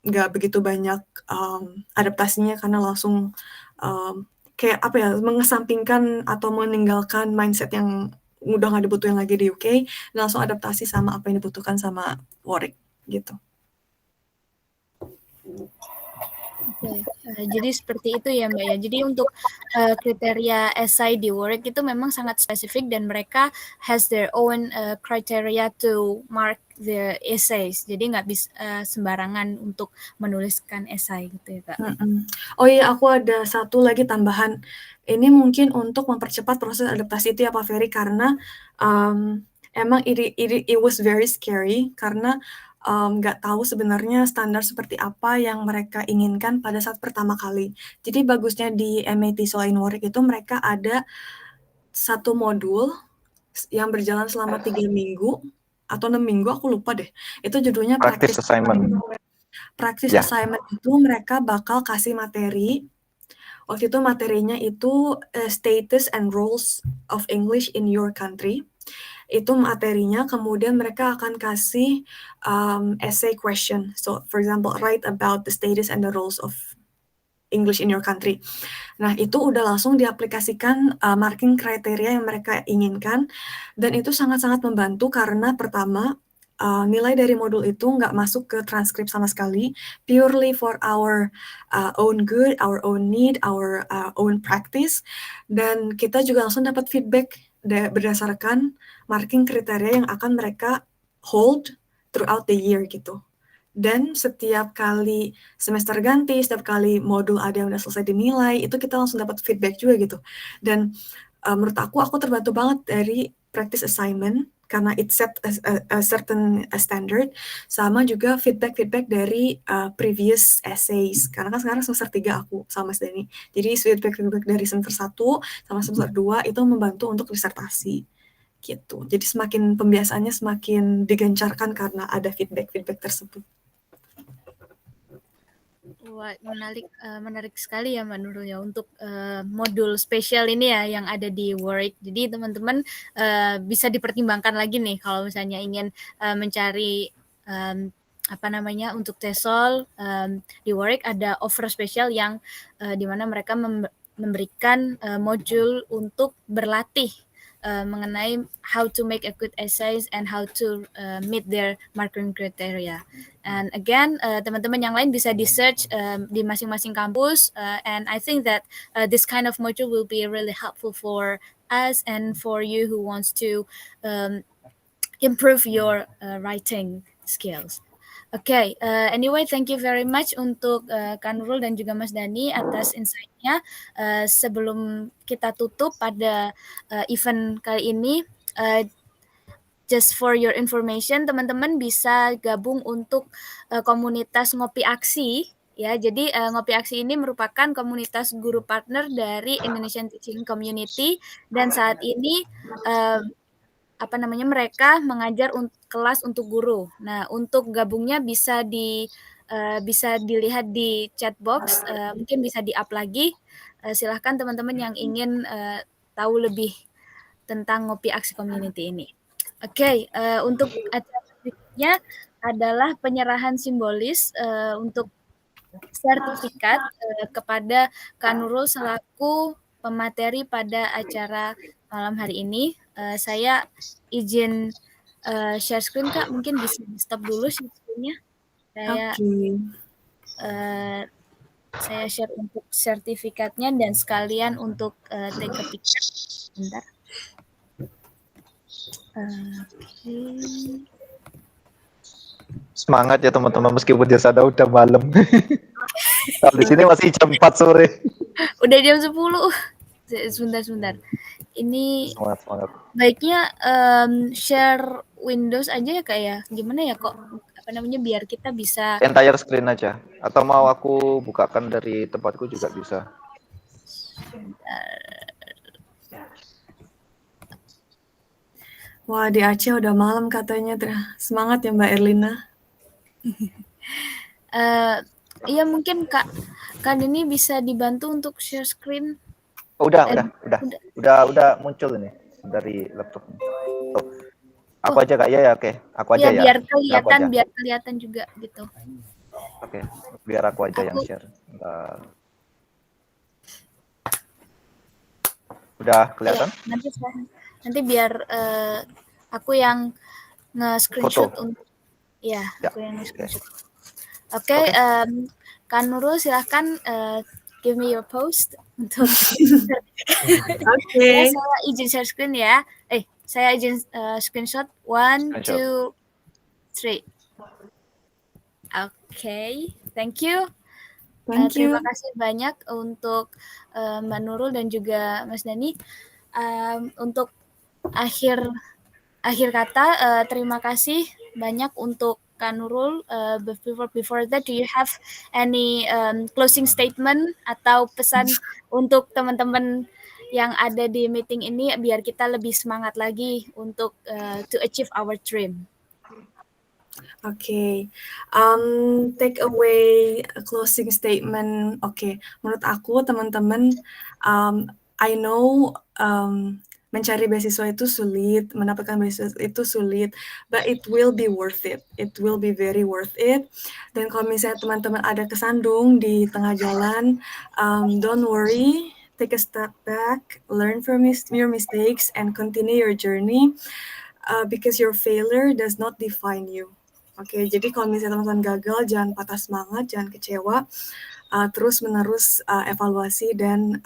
nggak begitu banyak adaptasinya, karena langsung kayak mengesampingkan atau meninggalkan mindset yang udah nggak dibutuhin lagi di UK, dan langsung adaptasi sama apa yang dibutuhkan sama Warwick gitu. Oke, jadi seperti itu ya Mbak ya. Jadi untuk kriteria esai di Warwick itu memang sangat spesifik, dan mereka has their own criteria to mark the essays. Jadi nggak bisa sembarangan untuk menuliskan esai gitu ya Kak. Oh iya, aku ada satu lagi tambahan. Ini mungkin untuk mempercepat proses adaptasi itu ya Pak Ferry, karena emang it was very scary, karena nggak tahu sebenarnya standar seperti apa yang mereka inginkan pada saat pertama kali. Jadi bagusnya di MAT Solheim Warwick itu mereka ada satu modul yang berjalan selama 3 minggu atau 6 minggu, aku lupa deh. Itu judulnya Practice assignment. Practice assignment itu mereka bakal kasih materi. Waktu itu materinya itu status and roles of English in your country. Itu materinya, kemudian mereka akan kasih essay question. So, for example, write about the status and the roles of English in your country. Nah, itu udah langsung diaplikasikan marking kriteria yang mereka inginkan, dan itu sangat-sangat membantu karena pertama, nilai dari modul itu nggak masuk ke transkrip sama sekali, purely for our own good, our own need, our own practice, dan kita juga langsung dapat feedback berdasarkan marking kriteria yang akan mereka hold throughout the year gitu. Dan setiap kali semester ganti, setiap kali modul ada yang udah selesai dinilai, itu kita langsung dapat feedback juga gitu. Dan menurut aku terbantu banget dari practice assignment, karena it set a certain standard, sama juga feedback dari previous essays. Karena kan sekarang semester 3 aku sama Mas Dani. Jadi feedback dari semester 1 sama semester 2 itu membantu untuk disertasi gitu. Jadi semakin pembiasaannya semakin digencarkan karena ada feedback tersebut. Wah, menarik sekali ya Mbak Nurul ya untuk modul spesial ini ya yang ada di Warwick. Jadi teman-teman bisa dipertimbangkan lagi nih kalau misalnya ingin mencari untuk TESOL di Warwick, ada offer spesial yang di mana mereka memberikan modul untuk berlatih mengenai how to make a good essays and how to meet their marking criteria. And again, teman-teman yang lain bisa di search di masing-masing kampus, and I think that this kind of module will be really helpful for us and for you who wants to improve your writing skills. Oke, anyway, thank you very much untuk Kak Nurul dan juga Mas Dani atas insight-nya. Sebelum kita tutup pada event kali ini, just for your information, teman-teman bisa gabung untuk komunitas Ngopi Aksi. Ya, jadi Ngopi Aksi ini merupakan komunitas guru partner dari Indonesian Teaching Community, dan saat ini mereka mengajar kelas untuk guru. Nah, untuk gabungnya bisa dilihat di chat box, mungkin bisa di-up lagi. Silahkan teman-teman yang ingin tahu lebih tentang Ngopi Aksi Community ini. Oke, untuk acara berikutnya adalah penyerahan simbolis untuk sertifikat kepada Kak Nurul selaku pemateri pada acara malam hari ini. Saya izin share screen, Kak. Mungkin bisa di-stop dulu share screen-nya. Saya share untuk sertifikatnya dan sekalian untuk take a picture. Bentar. Semangat ya teman-teman, meskipun di sana udah malam. Kalau di sini masih jam 4 sore. Udah jam 10. Sebentar. Ini Semangat. Baiknya share Windows aja ya, Kak ya. Gimana ya kok biar kita bisa Entire screen aja. Atau mau aku bukakan dari tempatku juga bisa. Wah, di Aceh udah malam katanya. Semangat ya Mbak Erlina. Iya, mungkin Kak ini bisa dibantu untuk share screen. Udah muncul ini dari laptop. Aku aja Kak, ya oke. Aku aja ya. Biar kelihatan juga gitu. Oke, biar aku aja yang share. Udah kelihatan? Ya, nanti biar aku yang nge-screenshot untuk aku yang nge-screenshot. Oke. Kak Nurul silahkan give me your post untuk Okay. saya izin share screen ya. Saya izin screenshot 1, 2, 3. Oke, thank you. Terima kasih banyak untuk Mbak Nurul dan juga Mas Dani. Untuk akhir kata, terima kasih banyak untuk Kak Nurul. Before that, do you have any closing statement atau pesan untuk teman-teman yang ada di meeting ini biar kita lebih semangat lagi untuk to achieve our dream? Okay. Take away a closing statement. Okay. Menurut aku teman-teman, I know mencari beasiswa itu sulit, mendapatkan beasiswa itu sulit, but it will be worth it. It will be very worth it. Dan kalau misalnya teman-teman ada kesandung di tengah jalan, don't worry. Take a step back, learn from your mistakes, and continue your journey. Because your failure does not define you. Oke, jadi kalau misalnya teman-teman gagal, jangan patah semangat, jangan kecewa, terus-menerus evaluasi dan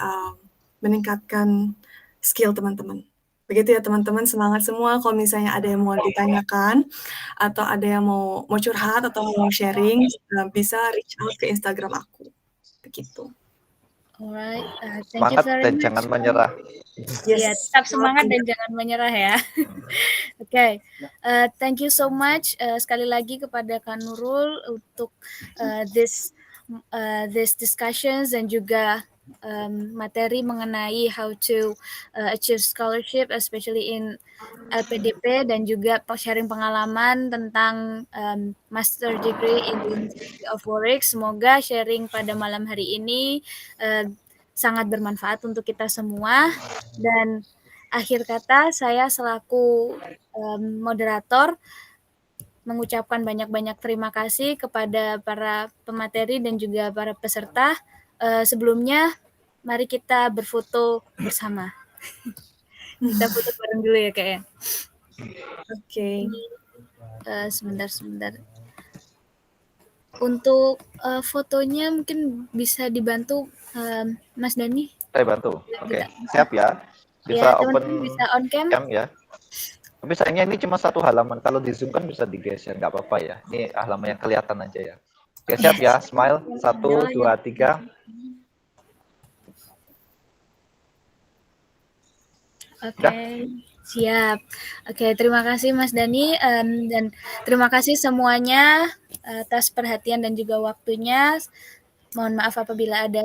meningkatkan skill teman-teman. Begitu ya teman-teman, semangat semua. Kalau misalnya ada yang mau ditanyakan, atau ada yang mau curhat, atau mau sharing, bisa reach out ke Instagram aku. Begitu. Alright, thank you Semangat very dan much. jangan menyerah. Ya, tetap semangat dan jangan menyerah ya. Oke, thank you so much sekali lagi kepada Kak Nurul untuk this discussions dan juga materi mengenai how to achieve scholarship, especially in LPDP, dan juga sharing pengalaman tentang master degree in the University of Warwick. Semoga sharing pada malam hari ini sangat bermanfaat untuk kita semua. Dan akhir kata, saya selaku moderator mengucapkan banyak-banyak terima kasih kepada para pemateri dan juga para peserta. Sebelumnya, mari kita berfoto bersama. Kita foto bareng dulu ya kayaknya. Oke. Sebentar. Untuk fotonya mungkin bisa dibantu Mas Dani. Saya bantu. Oke, Kita- siap ya. Bisa Ya, open teman-teman bisa on cam. cam ya. Tapi sayangnya ini cuma satu halaman. Kalau di Zoom kan bisa digeser, nggak apa-apa ya. Ini halaman yang kelihatan aja ya. Oke, siap ya. Smile. 1, 2, 3. Oke, siap. Oke, terima kasih Mas Dani dan terima kasih semuanya atas perhatian dan juga waktunya. Mohon maaf apabila ada